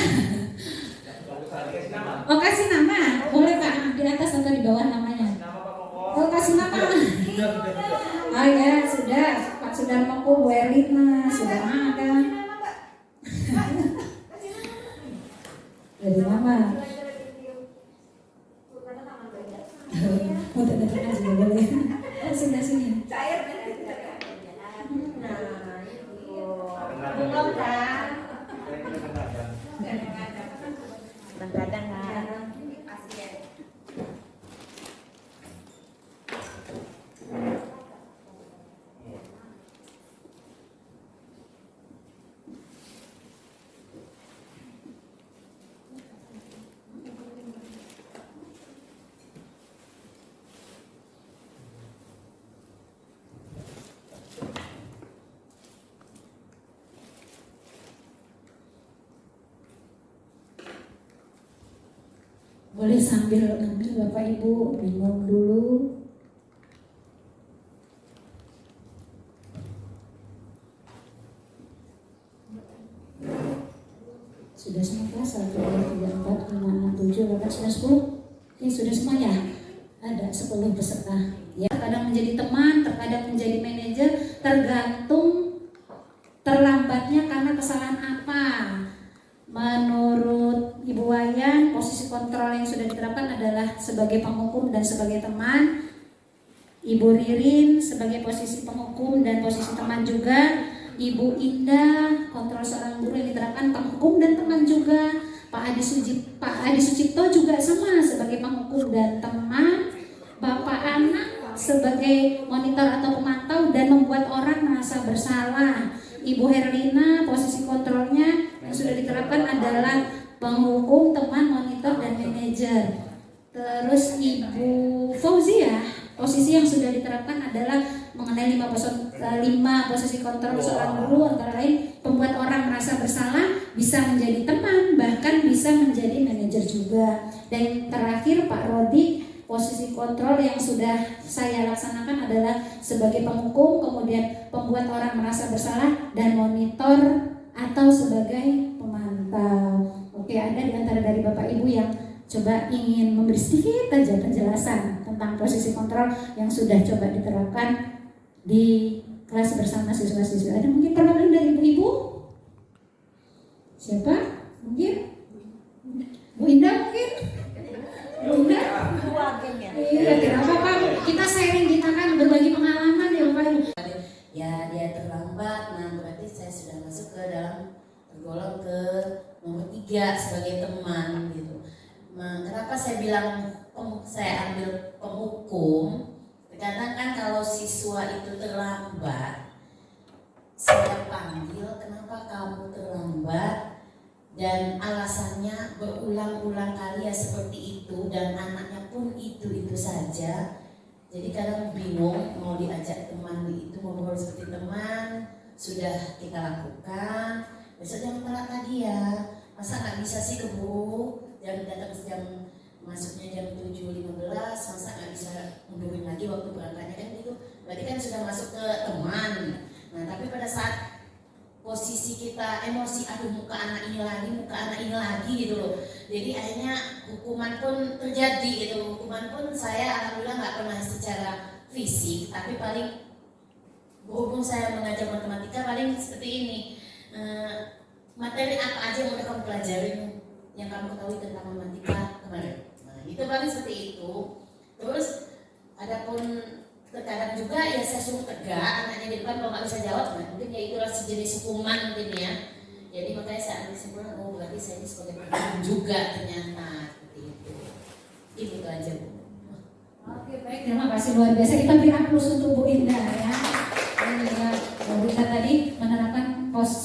Oh kasih nama, boleh Pak, di atas atau di bawah namanya. Oh kasih nama. Oh ya sudah, Pak Sudarmoko, Bu Erlina sudah ada. Dari nama. Mau tanda tangan juga boleh. Oh sudah sini. Cair. Nah, belum kan? Kadang-kadang boleh sambil ngambil Bapak Ibu, minum dulu. Sudah semua kelas 1, 2, 3, 4, 5, 6, 7, 8, 9, 10. Oke, sudah semua ya? Ada 10 peserta. Ya, terkadang menjadi teman, terkadang menjadi manajer, tergantung terlambatnya karena kesalahan apa. Menurut Ibu Wayan, posisi kontrol yang sudah diterapkan adalah sebagai penghukum dan sebagai teman. Ibu Ririn sebagai posisi penghukum dan posisi teman juga. Ibu Indah, kontrol seorang guru yang diterapkan penghukum dan teman juga. Pak Adi Sucipto juga sama sebagai penghukum dan teman. Bapak Anak sebagai monitor atau pemantau dan membuat orang merasa bersalah. Ibu Herlina, posisi kontrolnya yang sudah diterapkan adalah penghukum, teman, monitor, dan manajer. Terus Ibu Fauzia, posisi yang sudah diterapkan adalah mengenai 5 posisi kontrol seorang guru, antara lain membuat orang merasa bersalah, bisa menjadi teman, bahkan bisa menjadi manajer juga. Dan terakhir Pak Rodi, posisi kontrol yang sudah saya laksanakan adalah sebagai penghukum, kemudian pembuat orang merasa bersalah, dan monitor atau sebagai pemantau. Oke, ada di antara dari Bapak Ibu yang coba ingin memberi sedikit aja penjelasan tentang posisi kontrol yang sudah coba diterapkan di kelas bersama siswa-siswa. Ada mungkin perwakilan dari ibu-ibu? Siapa? Mungkin? Bu Indah mungkin? Bu Indah? Iya, tidak apa-apa. Kita sharing, kita kan berbagi pengalaman ya Bapak Ibu. Ya dia terlambat, nah berarti saya sudah masuk ke dalam tergolong ke nomor 3 sebagai teman gitu. Kenapa saya bilang saya ambil penghukum? Karena kan kalau siswa itu terlambat, saya panggil, kenapa kamu terlambat? Dan alasannya berulang-ulang kali ya seperti itu, dan anaknya pun itu saja. Jadi kadang bingung mau diajak teman itu ngobrol seperti teman, sudah kita lakukan. Besok jam telat tadi ya, masa nggak bisa sih keburu jam datang jam masuknya jam 7.15, masa nggak bisa mundurin lagi waktu berangkatnya kan gitu. Berarti kan sudah masuk ke teman. Nah tapi pada saat posisi kita emosi, aduh muka anak ini lagi gitu loh. Jadi akhirnya hukuman pun terjadi gitu. Hukuman pun saya alhamdulillah nggak pernah secara fisik, tapi paling berhubung saya mengajar matematika paling seperti ini. Materi apa aja yang udah kamu pelajarin yang kamu ketahui tentang matematika kemarin. Nah itu paling seperti itu. Terus adapun terkadang juga ya saya suruh tegak anaknya di depan, kalau nggak bisa jawab, nah mungkin ya itulah sejenis hukuman mungkin ya. Jadi makanya saya ambil kesimpulan, oh berarti saya ini sebagai penghukum juga ternyata seperti itu. Itu aja Bu. Oke baik, terima kasih luar biasa. Kita beri aplaus untuk Bu Indah ya. Dan juga Bu Indah tadi menerapkan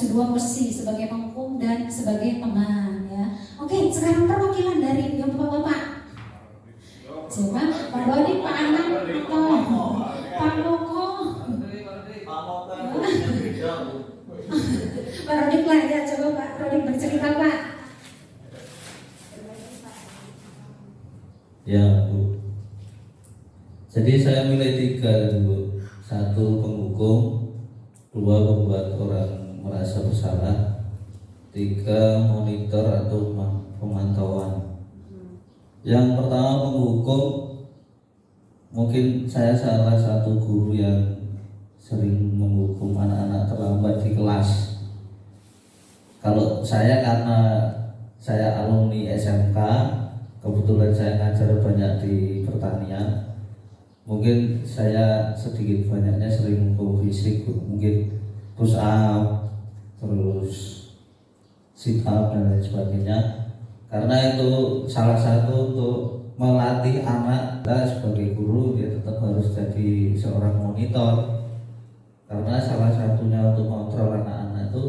dua posisi sebagai penghukum dan sebagai teman ya. Oke, sekarang perwakilan dari yang bapak-bapak. Siapa? Pak Dodi, Pak Anang, atau Pak Loko? Pak Rodik lah ya, coba Pak Rodik bercerita Pak. Ya Bu, jadi saya milih 3 Bu. 1 penghukum, 2 membuat orang merasa bersalah, 3 monitor atau pemantauan. Yang pertama penghukum, mungkin saya salah satu guru yang sering menghukum anak-anak terlambat di kelas. Kalau saya karena saya alumni SMK, kebetulan saya ngajar banyak di pertanian, mungkin saya sedikit banyaknya sering menghukum fisik, mungkin push up, terus sit up dan lain sebagainya. Karena itu salah satu untuk melatih anak. Kita sebagai guru dia tetap harus jadi seorang monitor, karena salah satunya untuk kontrol anak-anak itu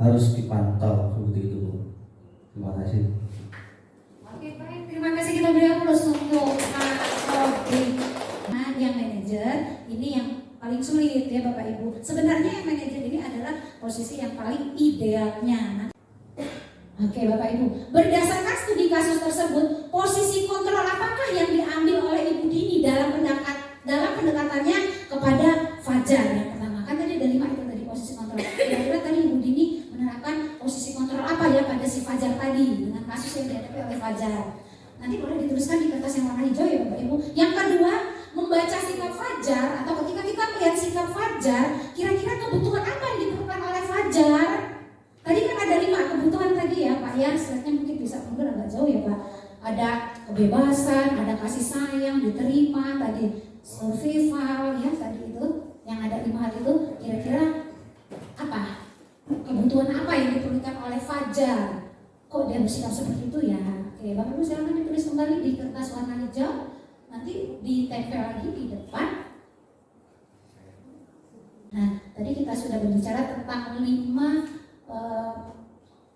harus dipantau seperti itu. Terima kasih. Oke baik, terima kasih, kita beri aplaus untuk Pak Rodik. Nah yang manajer ini yang paling sulit ya Bapak Ibu. Sebenarnya yang manajer ini adalah posisi yang paling idealnya. Oke Bapak Ibu, berdasarkan studi kasus tersebut, posisi kontrol apakah yang diambil oleh Ibu Dini dalam pendekatannya kepada Fajar? Yang pertama kan tadi ada 5 itu tadi posisi kontrol. Kira-kira tadi Ibu Dini menerapkan posisi kontrol apa ya pada si Fajar tadi dengan kasus yang dihadapi oleh Fajar? Nanti boleh dituliskan di kertas yang warna hijau ya Bapak Ibu. Yang kedua, membaca sikap Fajar atau ketika kita melihat sikap Fajar, kira-kira kebutuhan apa yang diperlukan oleh Fajar? Tadi kan ada 5 kebutuhan tadi ya Pak ya, slide-nya mungkin bisa mundur agak jauh ya Pak. Ada kebebasan, ada kasih sayang, diterima, tadi survival ya tadi itu, yang ada 5 hal itu, kira-kira apa? Kebutuhan apa yang diperlukan oleh Fajar? Kok dia bersikap seperti itu ya? Oke, Bapak Ibu silakan ditulis kembali di kertas warna hijau, nanti ditempel lagi di depan. Nah, tadi kita sudah berbicara tentang 5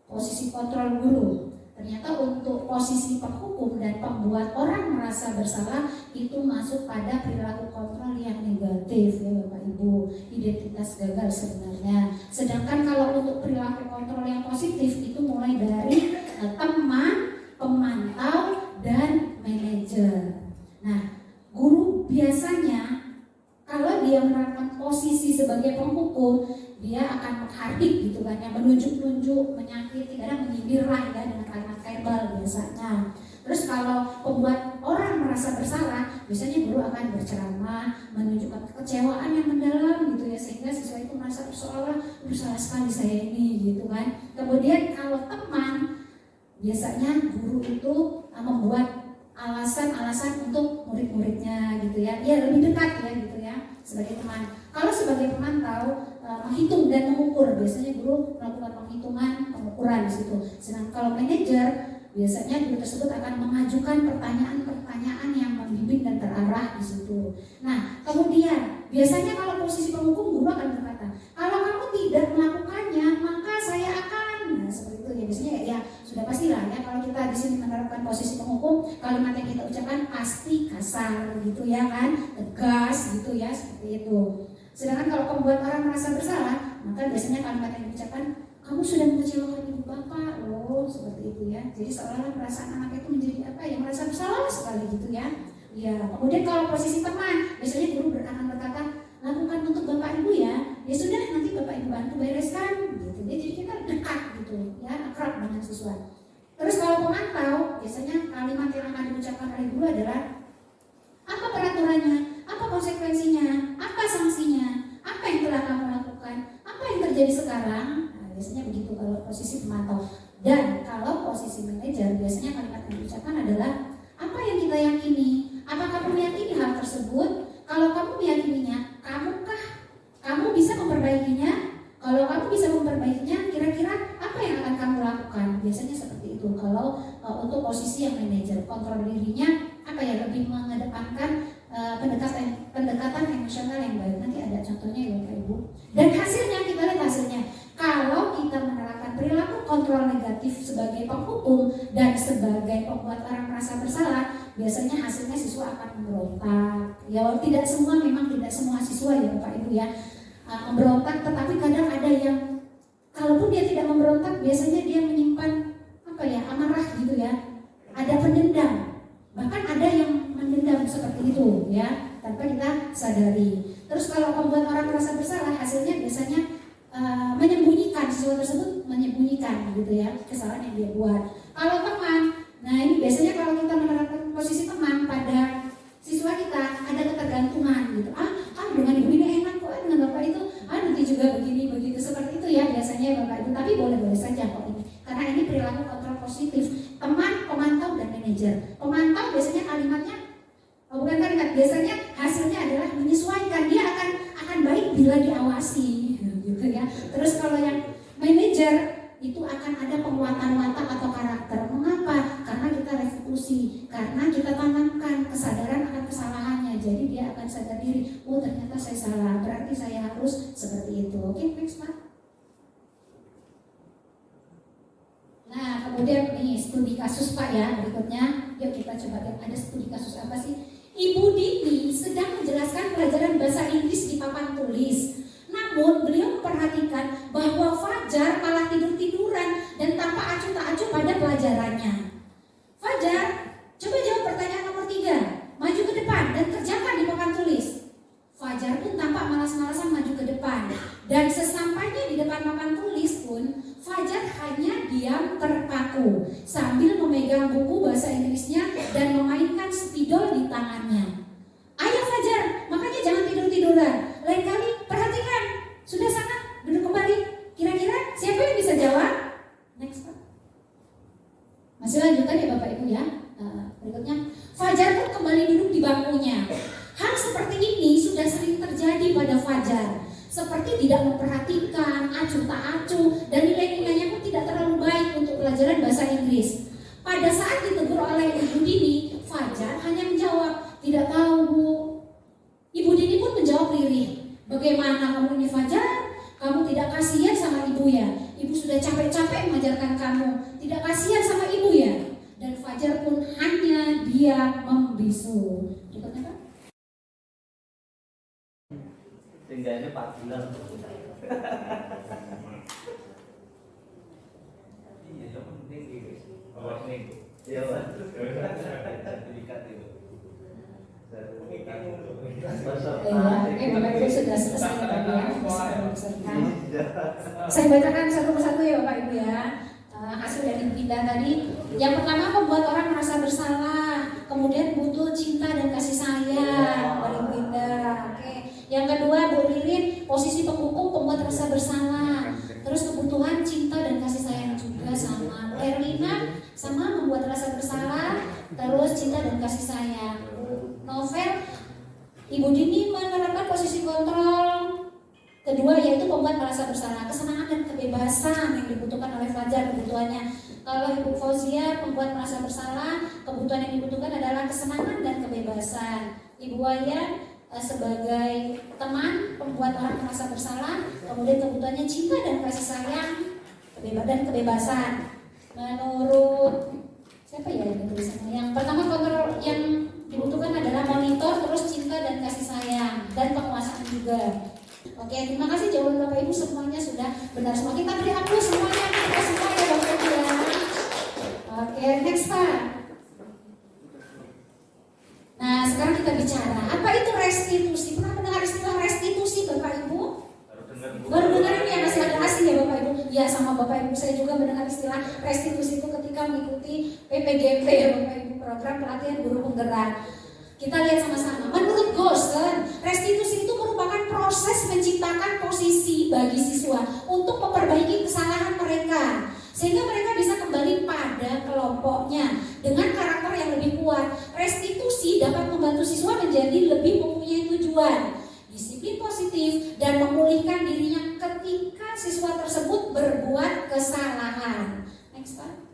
posisi kontrol guru. Tadi ternyata untuk posisi penghukum dan pembuat orang merasa bersalah itu masuk pada perilaku kontrol yang negatif ya Bapak Ibu, identitas gagal sebenarnya. Sedangkan kalau untuk perilaku kontrol yang positif itu mulai dari teman, pemantau, dan manajer. Nah, guru biasanya kalau dia menerapkan posisi sebagai penghukum, dia akan menghardik gitu kan, yang menunjuk-nunjuk, menyakiti, kadang menyindir lah ya dengan kalimat verbal biasanya. Terus kalau pembuat orang merasa bersalah, biasanya guru akan berceramah, menunjukkan kekecewaan yang mendalam gitu ya, sehingga siswa itu merasa seolah bersalah sekali saya ini gitu kan. Kemudian kalau teman, biasanya guru itu membuat alasan-alasan untuk murid-muridnya gitu ya, dia lebih dekat ya gitu ya sebagai teman. Kalau sebagai pemantau, menghitung dan mengukur, biasanya guru melakukan penghitungan, pengukuran di situ. Sedangkan kalau manajer, biasanya guru tersebut akan mengajukan pertanyaan-pertanyaan yang membimbing dan terarah di situ. Nah, kemudian biasanya kalau posisi penghukum, guru akan berkata, kalau kamu tidak melakukannya, maka saya akan. Nah, seperti itu ya, biasanya ya sudah pastilah ya kalau kita di sini menerapkan posisi penghukum, kalimat yang kita ucapkan pasti kasar gitu ya kan, tegas gitu ya, seperti itu. Sedangkan kalau pembuat orang merasa bersalah, maka biasanya kalimat yang diucapkan, kamu sudah mengecewakan ibu bapak loh, seperti itu ya. Jadi seolah-olah perasaan anak itu menjadi apa ya, merasa bersalah sekali gitu ya. Ya, kemudian kalau posisi teman, biasanya guru akan berkata, lakukan untuk bapak ibu ya. Ya sudah, nanti bapak ibu bantu bereskan gitu. Jadi kita dekat gitu ya, akrab dengan siswa. Terus kalau pemantau, biasanya kalimat yang akan diucapkan oleh guru adalah, apa peraturannya, apa konsekuensinya, apa sanksinya, apa yang telah kamu lakukan, apa yang terjadi sekarang. Nah, biasanya begitu kalau posisi pemantau. Dan kalau posisi manajer, biasanya kalimat yang diucapkan adalah, apa yang kita yakini, apa kamu meyakini hal tersebut, kalau kamu meyakininya, kamu bisa memperbaikinya. Kalau kamu bisa memperbaikinya, kira-kira apa yang akan kamu lakukan? Biasanya seperti itu. Kalau untuk posisi yang manajer, kontrol dirinya apa ya, lebih mengedepankan pendekatan emosional yang baik. Nanti ada contohnya ya Bapak Ibu. Dan hasilnya, kita lihat hasilnya. Kalau kita menerapkan perilaku kontrol negatif sebagai penghukum dan sebagai pembuat orang merasa bersalah, biasanya hasilnya siswa akan memberontak. Ya, tidak semua, memang tidak semua siswa ya Bapak Ibu ya memberontak, tetapi kadang ada yang kalaupun dia tidak memberontak, biasanya dia menyimpan apa ya, amarah gitu ya, ada pendendam, bahkan ada yang mendendam seperti itu ya, tanpa kita sadari. Terus kalau pembuat orang merasa bersalah, hasilnya biasanya menyembunyikan, siswa tersebut menyembunyikan gitu ya kesalahan yang dia buat. Kalau teman, nah ini biasanya kalau kita menerapkan posisi teman pada siswa kita, ada ketergantungan gitu. Dengan ibu ini enak kok, dengan bapak itu nanti juga begini begitu, seperti itu ya biasanya bapak itu. Tapi boleh-boleh saja kok ini, karena ini perilaku kontrol positif. Teman, pemantau, dan manajer. Pemantau biasanya kalimatnya bukan kalimat, biasanya hasilnya adalah menyesuaikan. Dia akan baik bila diawasi gitu ya. Terus kalau yang manajer itu akan ada penguatan watak atau karakter. Mengapa? Karena kita revolusi, karena kita tanamkan kesadaran akan kesalahannya. Jadi dia akan sadar diri, oh ternyata saya salah, berarti saya harus seperti itu. Oke, next Pak. Nah, kemudian nih studi kasus Pak ya, berikutnya. Yuk kita coba lihat ada studi kasus apa sih. Ibu Dini sedang menjelaskan pelajaran bahasa Inggris di papan tulis. Namun beliau memperhatikan bahwa Fajar malah tidur-tiduran dan tanpa acuh tak acuh pada pelajarannya. Fajar, coba jawab pertanyaan nomor 3. Maju ke depan dan kerjakan di papan tulis. Fajar pun tampak malas-malasan maju ke depan. Dan sesampainya di depan papan tulis pun, Fajar hanya diam terpaku sambil memegang buku bahasa Inggrisnya dan memainkan spidol di tangannya. Ayo Fajar, makanya jangan tidur-tiduran. Lain kali perhatikan. Sudah sana, duduk kembali. Kira-kira siapa yang bisa jawab? Next Pak. Masih lanjutkan ya Bapak Ibu ya. Berikutnya, Fajar pun kembali duduk di bangkunya. Hal seperti ini sudah sering terjadi pada Fajar. Seperti tidak memperhatikan, acuh tak acuh, dan nilai-nilainya pun tidak terlalu baik untuk pelajaran bahasa Inggris. Pada saat ditegur oleh Ibu Dini, Fajar hanya menjawab, tidak tahu Bu. Ibu Dini pun menjawab lirih, bagaimana kamu ini Fajar? Kamu tidak kasihan sama ibu ya? Ibu sudah capek-capek mengajarkan kamu. Tidak kasihan sama ibu ya? Dan Fajar pun hanya diam membisu. Berikutnya Pak. Tinggalnya 4 bulan. Iya, yang penting gitu. Warning. Iya, Pak. Sertifikat itu. Bapak Ibu sudah selesai ya Pak ya. Saya bacakan satu persatu ya Bapak Ibu ya. Hasil dari pindah tadi. Yang pertama, membuat orang merasa bersalah, kemudian butuh cinta dan kasih sayang dari pindah. Oke. Yang kedua, Bu Ririn, posisi penghukum, pembuat rasa bersalah, terus kebutuhan cinta dan kasih sayang juga sama. Bu Erlina sama, membuat rasa bersalah, terus cinta dan kasih sayang. Novel, Ibu Dini menerapkan posisi kontrol. Kedua yaitu membuat merasa bersalah, kesenangan dan kebebasan yang dibutuhkan oleh Fajar kebutuhannya. Kalau Ibu Fauzia membuat merasa bersalah, kebutuhan yang dibutuhkan adalah kesenangan dan kebebasan. Ibu Wayan sebagai teman pembuat orang merasa bersalah, kemudian kebutuhannya cinta dan kasih sayang, dan kebebasan. Menurut siapa ya yang tulisannya? Yang pertama kontrol yang dibutuhkan adalah monitor, terus cinta dan kasih sayang, dan penguasaan juga. Oke, terima kasih jawaban Bapak Ibu semuanya sudah benar semua. Kita beri aplaus semuanya, kita semua ya Bapak Ibu ya. Oke, next Pak. Nah, sekarang kita bicara apa itu restitusi. Pernah mendengar istilah restitusi Bapak Ibu? Baru dengar ini ya, masih ada asing ya Bapak Ibu. Ya, sama Bapak Ibu saya juga mendengar istilah restitusi itu ketika mengikuti PPGP ya Bapak Ibu, program pelatihan guru penggerak. Kita lihat sama-sama. Menurut Gosen, restitusi itu merupakan proses menciptakan posisi bagi siswa untuk memperbaiki kesalahan mereka, sehingga mereka bisa kembali pada kelompoknya dengan karakter yang lebih kuat. Restitusi dapat membantu siswa menjadi lebih mempunyai tujuan, disiplin positif, dan memulihkan dirinya ketika siswa tersebut berbuat kesalahan. Next Pak.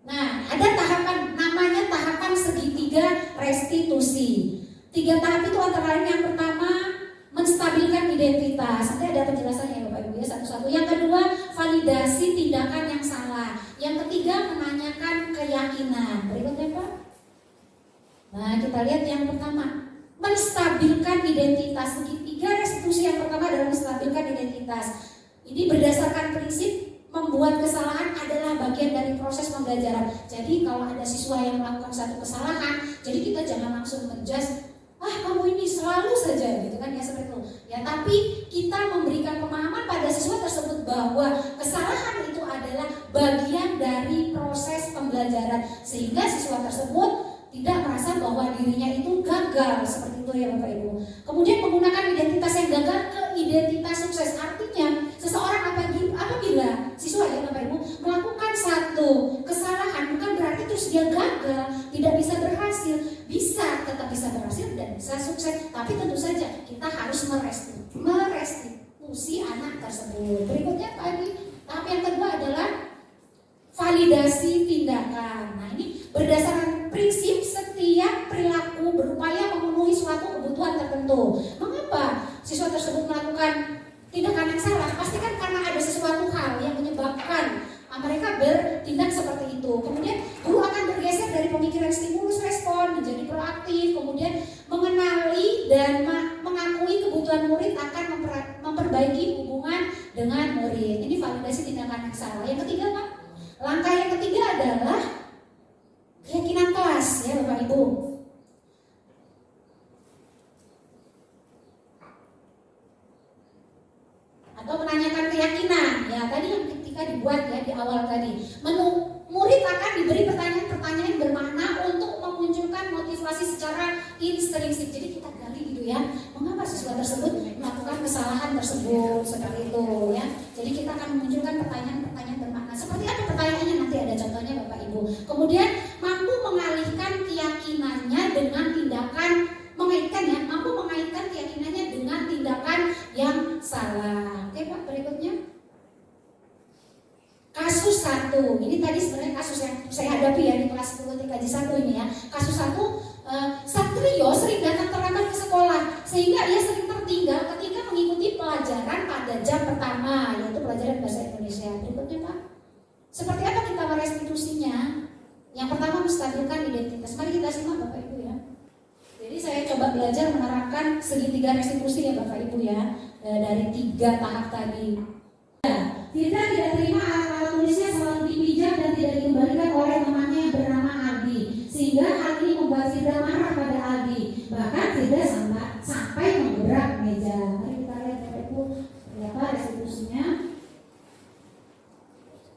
Nah, ada tahapan, namanya tahapan segitiga restitusi. 3 tahap itu antara lain yang pertama, menstabilkan identitas. Nanti ada penjelasannya Bapak Ibu ya satu-satu. Yang kedua, validasi tindakan yang salah. Yang ketiga, menanyakan keyakinan. Berikutnya Pak. Nah, kita lihat yang pertama, menstabilkan identitas. Segitiga restitusi yang pertama adalah menstabilkan identitas. Ini berdasarkan prinsip membuat kesalahan adalah bagian dari proses pembelajaran. Jadi kalau ada siswa yang melakukan satu kesalahan, jadi kita jangan langsung menjudge, kamu ini selalu saja gitu kan ya seperti itu. Ya, tapi kita memberikan pemahaman pada siswa tersebut bahwa kesalahan itu adalah bagian dari proses pembelajaran, sehingga siswa tersebut tidak merasa bahwa dirinya itu gagal, seperti itu ya Bapak Ibu. Kemudian menggunakan identitas yang gagal ke identitas sukses. Artinya seseorang apabila siswa ya Bapak Ibu melakukan satu kesalahan, bukan berarti terus dia gagal, tidak bisa berhasil. Tetap bisa berhasil dan bisa sukses. Tapi tentu saja kita harus merestitusi anak tersebut. Berikutnya Pak Adi, tahap yang kedua adalah validasi tindakan. Nah, ini berdasarkan prinsip setiap perilaku berupaya memenuhi suatu kebutuhan tertentu. Mengapa siswa tersebut melakukan tindakan yang salah? Pastikan karena ada sesuatu hal yang menyebabkan mereka bertindak seperti itu. Kemudian guru akan bergeser dari pemikiran stimulus respon menjadi proaktif, kemudian mengenali dan mengakui kebutuhan murid akan memperbaiki hubungan dengan murid. Ini validasi tindakan yang salah. Yang ketiga Pak, langkah yang ketiga adalah keyakinan kelas ya Bapak Ibu. Atau menanyakan keyakinan. Ya tadi yang ketika dibuat ya di awal tadi. Murid akan diberi pertanyaan-pertanyaan bermakna untuk memunculkan motivasi secara intrinsik. Jadi kita gali gitu ya. Mengapa siswa tersebut melakukan kesalahan tersebut seperti itu ya. Jadi kita akan memunculkan pertanyaan-pertanyaan bermakna. Seperti apa pertanyaannya, nanti ada contohnya Bapak Ibu. Kemudian mampu mengalihkan keyakinannya dengan tindakan mampu mengaitkan keyakinannya dengan tindakan yang salah. Oke Pak, berikutnya kasus 1. Ini tadi sebenarnya kasus yang saya hadapi ya di kelas 10 TKJ 1 ini ya. Kasus 1, Satrio sering datang terlambat ke sekolah sehingga ia sering tertinggal ketika mengikuti pada jam pertama, yaitu pelajaran bahasa Indonesia. Berikutnya Pak, seperti apa kita merestitusinya? Yang pertama, menstabilkan identitas. Mari kita simak Bapak Ibu ya. Jadi saya coba belajar menerapkan segitiga restitusi ya Bapak Ibu ya, dari 3 tahap tadi. Firda tidak terima alat tulisnya selalu dipinjam dan tidak dikembalikan oleh temannya yang bernama Aldi, sehingga hal ini membuat Firda marah pada Aldi. Bahkan Firda sampai menggebrak meja. Mari kita lihat Bapak Ibu berapa restitusinya.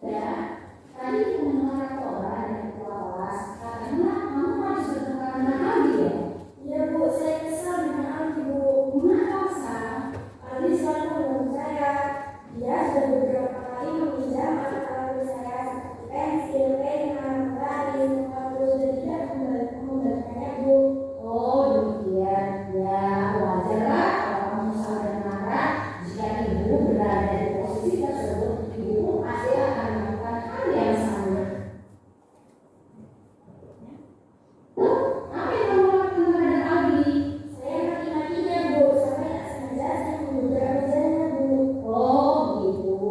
Ya, tadi mendengar laporan dari ketua kelas, katanya kamu harus bertengkar dengan Aldi ya? Iya Bu, saya kesal dengan Aldi Bu. Kenapa kesal? Aldi selalu menurut saya. Dia sudah beberapa kali meminjam alat-alat saya seperti pensil, pena, garis, lalu sudah tidak mengembalikannya Bu. Oh demikian, ya wajar lah kalau kamu sampai marah. Jika ibu berada di posisi tersebut, ibu pasti akan melakukan hal yang sama. Apa yang kamu lakukan terhadap Aldi? Saya maki-makinya Bu, sampai tak sengaja saya mengubah wajahnya Bu. Oh gitu.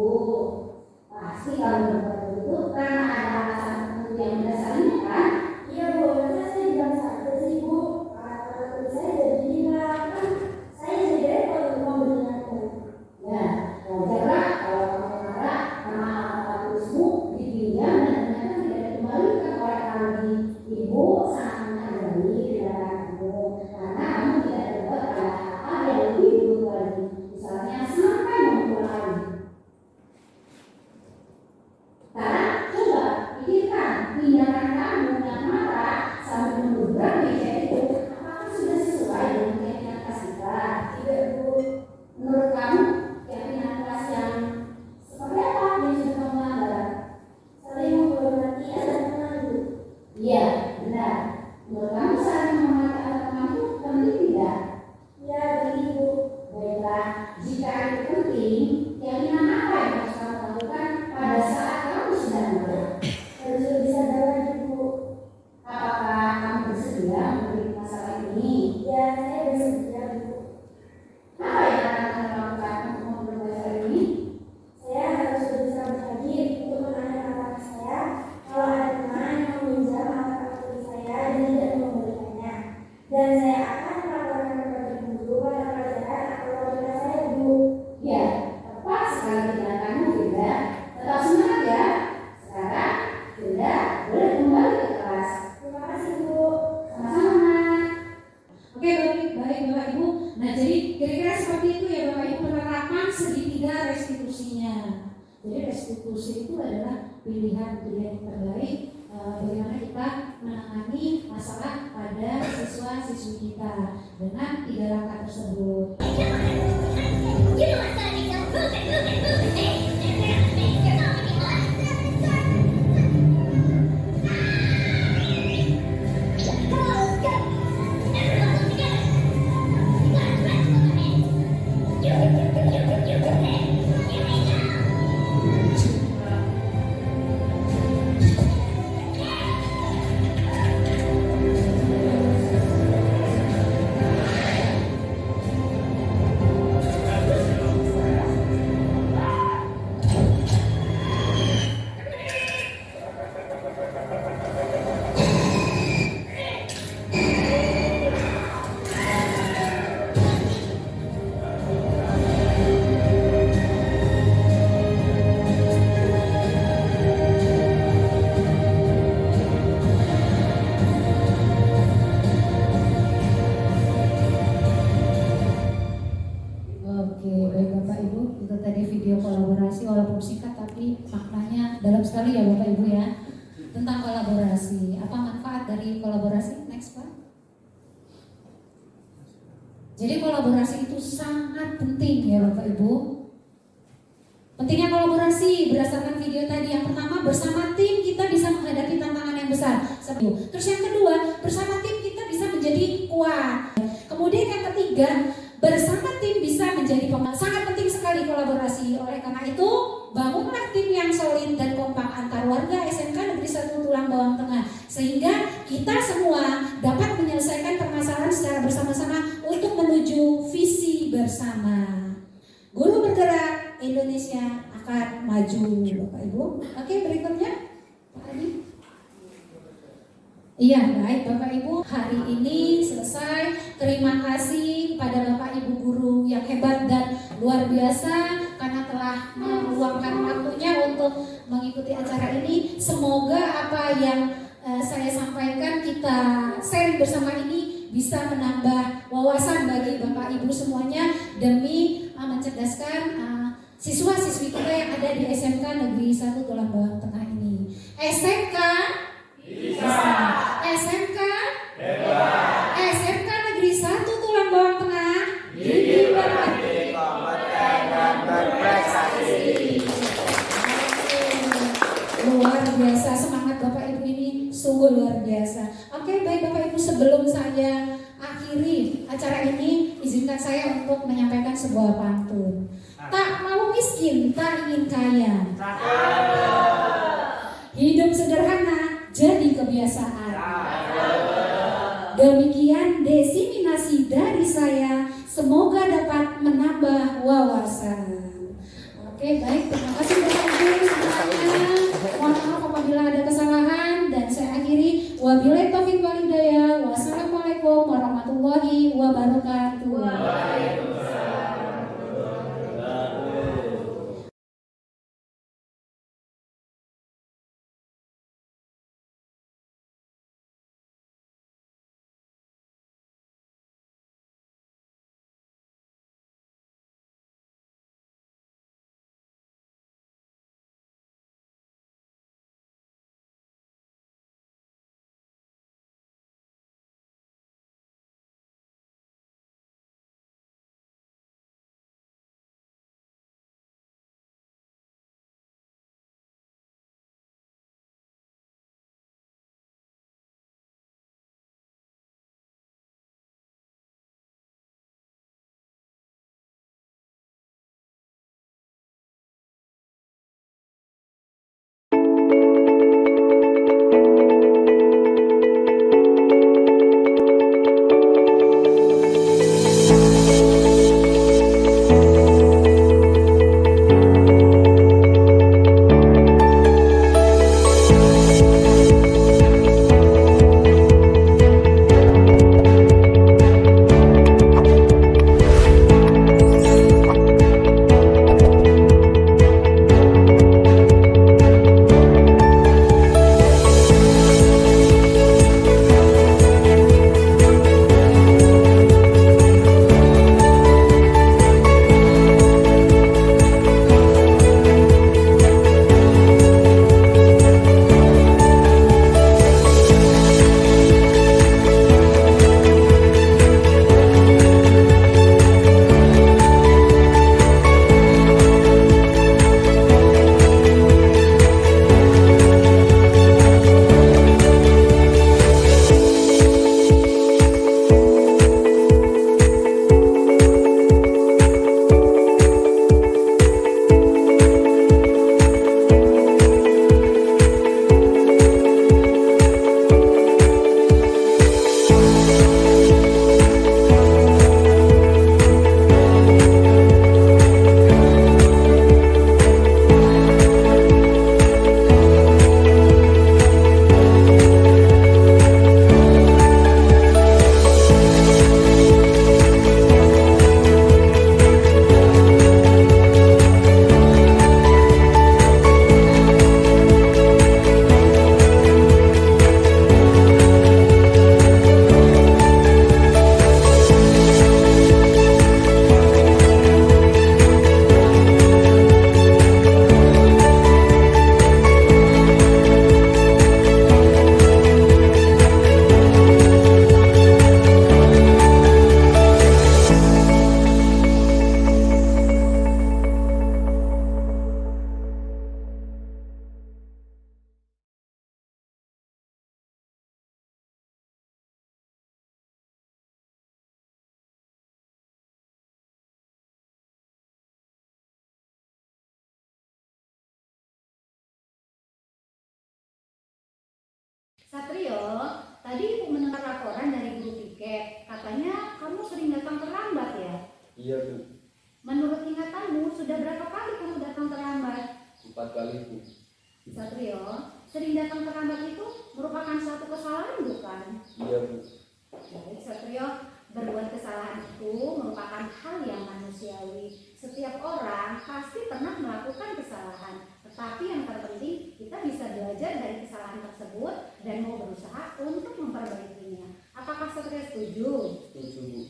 Pasti kalau berbuat itu karena ada alasan tertentu yang mendasarinya kan? Iya Bu, karena saya bilang saja sih Bu. Kalau saya jadi hilang kan, saya jadi repot untuk membelinya. Ya, wajarlah kalau kamu marah karena alat tulismu dipinjam dan ternyata tidak dikembalikan oleh Aldi. Ibu sangat menghargai tindakan kamu karena kamu tidak berbuat pada hal yang lebih buruk lagi, misalnya sampai memukul Aldi. Karena coba pikirkan tindakan kamu yang marah sambil menggebrak meja itu, apakah sudah sesuai dengan keyakinan kelas kita? Tidak Bu. Menurut kamu keyakinan kelas yang seperti apa yang sudah kamu langgar? Saling menghormati dan mengaku. Iya, benar. Menurut kamu saling menghormati atau mengaku penting tidak? Ya, begitu. Baiklah, jika itu penting, keyakinan apa yang harus kamu lakukan pada saat kamu sedang marah? Harus lebih sadar lagi Bu. Apakah kamu bersedia memberi masalah ini? Ya, saya bersedia Bu. Apa yang akan kamu lakukan untuk memberi masalah ini? Saya harus berusaha lagi untuk menanya apakah saya kalau ada teman yang meminjam alat tulis saya dan tidak mengembalikannya. Dan saya akan melaporkan kepada guru pada pelajaran atau wawancara saya Bu. Ya, tepat sekali tindakanmu Firda. Tetap semangat ya. Sekarang Firda boleh kembali ke kelas. Terima kasih Bu. Sama-sama. Oke, baik Bapak Ibu. Nah, jadi kira-kira seperti itu ya Bapak Ibu penerapan segitiga restitusinya. Jadi restitusi itu adalah pilihan yang terbaik bagaimana kita menangani masalah pada siswa-siswi kita dengan 3 langkah tersebut. walaupun singkat tapi maknanya dalam sekali ya Bapak Ibu ya, tentang kolaborasi. Apa manfaat dari kolaborasi? Next Pak. Jadi kolaborasi itu sangat penting ya Bapak Ibu. Pentingnya kolaborasi berdasarkan video tadi. Yang pertama, bersama tim kita bisa menghadapi tantangan yang besar. Terus yang kedua, bersama tim kita bisa menjadi kuat. Kemudian yang ketiga, bersama tim bisa menjadi pemenang. Sangat penting sekali kolaborasi. Oleh karena itu, bangunlah tim yang solid dan kompak antar warga SMK Negeri 1 Tulang Bawang Tengah, sehingga kita semua dapat menyelesaikan permasalahan secara bersama-sama untuk menuju visi bersama. Guru bergerak, Indonesia akan maju, Bapak Ibu. Oke, berikutnya Pak Adi. Iya, baik Bapak Ibu, hari ini selesai. Terima kasih kepada Bapak Ibu guru yang hebat dan luar biasa karena telah meluangkan waktunya untuk mengikuti acara ini. Semoga apa yang saya sampaikan, kita sharing bersama ini bisa menambah wawasan bagi Bapak Ibu semuanya demi mencerdaskan siswa-siswi kita yang ada di SMK Negeri 1 Tulang Bawang Tengah ini. SMK bisa. SMK hebat. SMK Negeri 1 Tulang Bawang Tengah gigih berhati, kompeten dan berprestasi. Luar biasa, semangat Bapak Ibu ini sungguh luar biasa. Oke, baik Bapak Ibu, sebelum saya akhiri acara ini, izinkan saya untuk menyampaikan sebuah pantun. Tak mau miskin, tak ingin kaya. Hidup sederhana jadi kebiasaan. Demikian desiminasi dari saya, semoga dapat menambah wawasan. Oke, baik, terima kasih Bapak Ibu semuanya. Mohon maaf apabila ada kesalahan dan saya akhiri. Wabillahi taufiq wal hidayah. Wassalamualaikum warahmatullahi wabarakatuh. Satrio, tadi Ibu mendengar laporan dari guru piket. Katanya kamu sering datang terlambat ya? Iya, Bu. Menurut ingatan kamu, sudah berapa kali kamu datang terlambat? 4 kali, Bu. Satrio, sering datang terlambat itu merupakan suatu kesalahan bukan? Iya, Bu. Baik Satrio, berbuat kesalahan itu merupakan hal yang manusiawi. Setiap orang pasti pernah melakukan kesalahan. Tetapi yang terpenting kita bisa belajar dari kesalahan tersebut dan mau berusaha untuk memperbaikinya. Apakah Satrio setuju? Setuju, Bu.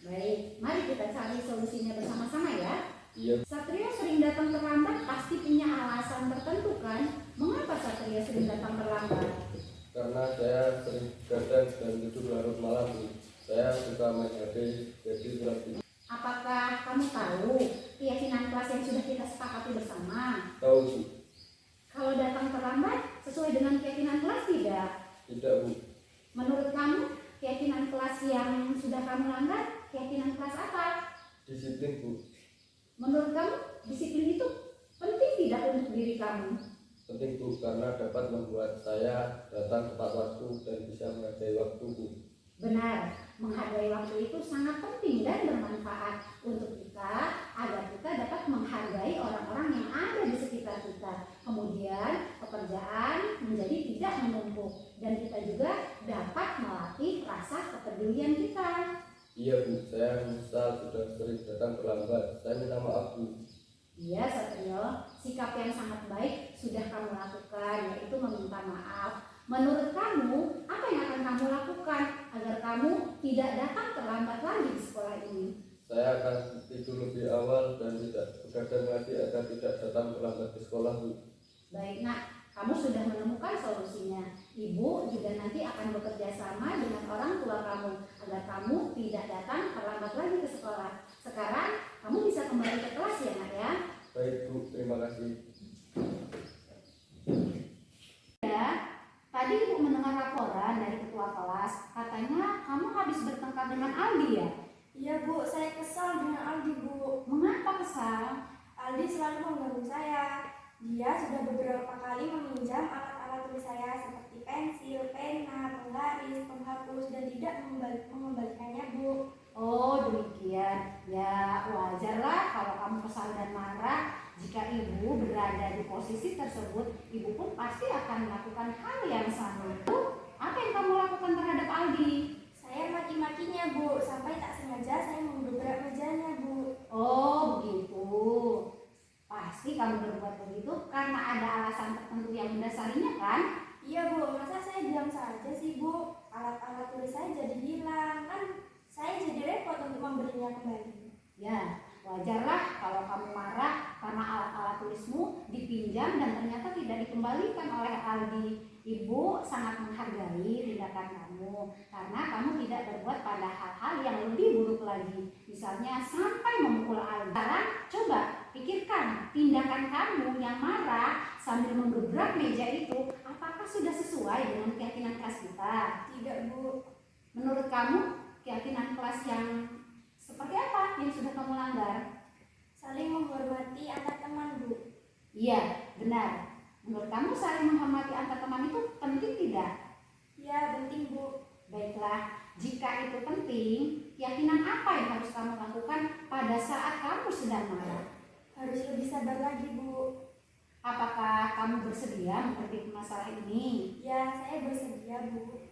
Baik, mari kita cari solusinya bersama-sama ya. Iya. Satrio sering datang terlambat pasti punya alasan tertentu kan? Mengapa Satrio sering datang terlambat? Karena saya sering begadang dan tidur larut malam, Bu. Saya suka main HP, jadi kurang tidur. Apakah kamu tahu keyakinan kelas yang sudah kita sepakati bersama? Tahu, Bu? Kalau datang terlambat sesuai dengan keyakinan kelas tidak? Tidak, Bu. Menurut kamu keyakinan kelas yang sudah kamu langgar keyakinan kelas apa? Disiplin, Bu. Menurut kamu disiplin itu penting tidak untuk diri kamu? Penting, Bu, karena dapat membuat saya datang tepat waktu dan bisa menghargai waktu, Bu. Benar, menghargai waktu itu sangat penting dan bermanfaat untuk kita agar kita dapat menghargai orang-orang yang ada di sekitar kita. Kemudian pekerjaan menjadi tidak menumpuk dan kita juga dapat melatih rasa kepedulian kita. Iya, Bu. Saya menyesal sudah sering datang terlambat. Saya minta maaf, Bu. Iya Satrio, sikap yang sangat baik sudah kamu lakukan, yaitu meminta maaf. Menurut kamu, apa yang akan kamu lakukan agar kamu tidak datang terlambat lagi di sekolah ini? Saya akan tidur lebih awal dan tidak begadang lagi agar tidak datang terlambat di sekolah, Bu. Baik nak, kamu sudah menemukan solusinya. Ibu juga nanti akan bekerja sama dengan orang tua kamu agar kamu tidak datang terlambat lagi ke sekolah. Sekarang kamu bisa kembali ke kelas ya nak ya. Baik, Bu. Terima kasih. Ya, tadi Ibu mendengar laporan dari ketua kelas. Katanya kamu habis bertengkar dengan Aldi ya? Iya Bu, saya kesal dengan Aldi Bu. Mengapa kesal? Aldi selalu mengganggu saya. Dia sudah beberapa kali meminjam alat-alat tulis saya seperti pensil, pena, penggaris, penghapus dan tidak mengembalikannya Bu. Oh demikian, ya wajarlah kalau kamu kesal dan marah. Jika ibu berada di posisi tersebut, ibu pun pasti akan melakukan hal yang sama. Apa yang kamu lakukan terhadap Aldi? Saya maki-makinya Bu, sampai tak sengaja saya mendobrak mejanya Bu. Oh begitu. Pasti kamu berbuat begitu karena ada alasan tertentu yang mendasarinya kan? Iya Bu, masa saya diam saja sih Bu? Alat-alat tulis saya jadi hilang, kan saya jadi repot untuk membelinya kembali. Ya, wajarlah kalau kamu marah karena alat-alat tulismu dipinjam dan ternyata tidak dikembalikan oleh Aldi. Ibu sangat menghargai tindakan kamu karena kamu tidak berbuat pada hal-hal yang lebih buruk lagi. Misalnya sampai memukul Aldi. Sekarang coba pikirkan tindakan kamu yang marah sambil menggebrak meja itu apakah sudah sesuai dengan keyakinan kelas kita? Tidak Bu. Menurut kamu keyakinan kelas yang seperti apa yang sudah kamu langgar? Saling menghormati antar teman Bu. Iya, benar. Menurut kamu saling menghormati antar teman itu penting tidak? Ya, penting Bu. Baiklah, jika itu penting, keyakinan apa yang harus kamu lakukan pada saat kamu sedang marah? Harus lebih sabar lagi Bu. Apakah kamu bersedia menghadapi masalah ini? Ya, saya bersedia Bu.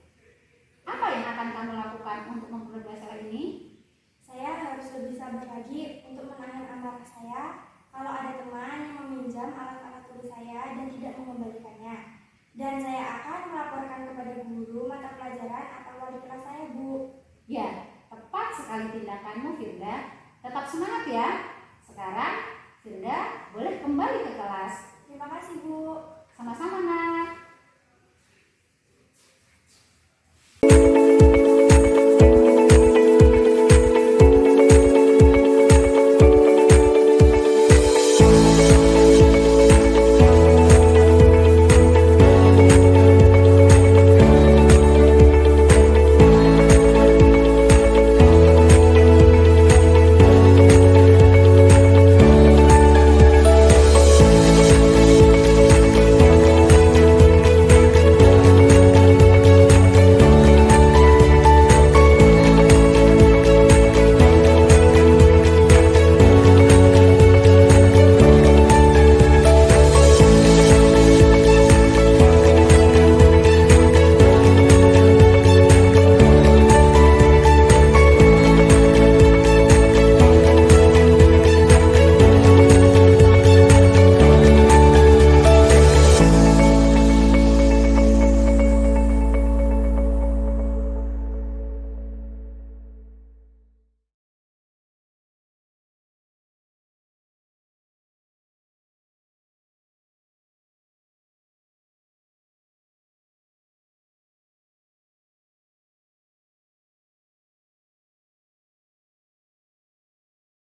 Apa yang akan kamu lakukan untuk menghadapi masalah ini? Saya harus lebih sabar lagi untuk menahan amarah saya kalau ada teman yang meminjam alat-alat tulis saya dan tidak mengembalikannya. Dan saya akan melaporkan kepada guru mata pelajaran atau wali kelas saya Bu. Ya, tepat sekali tindakanmu Firda. Tetap semangat ya. Sekarang Firda boleh kembali ke kelas. Terima kasih Bu. Sama-sama nak.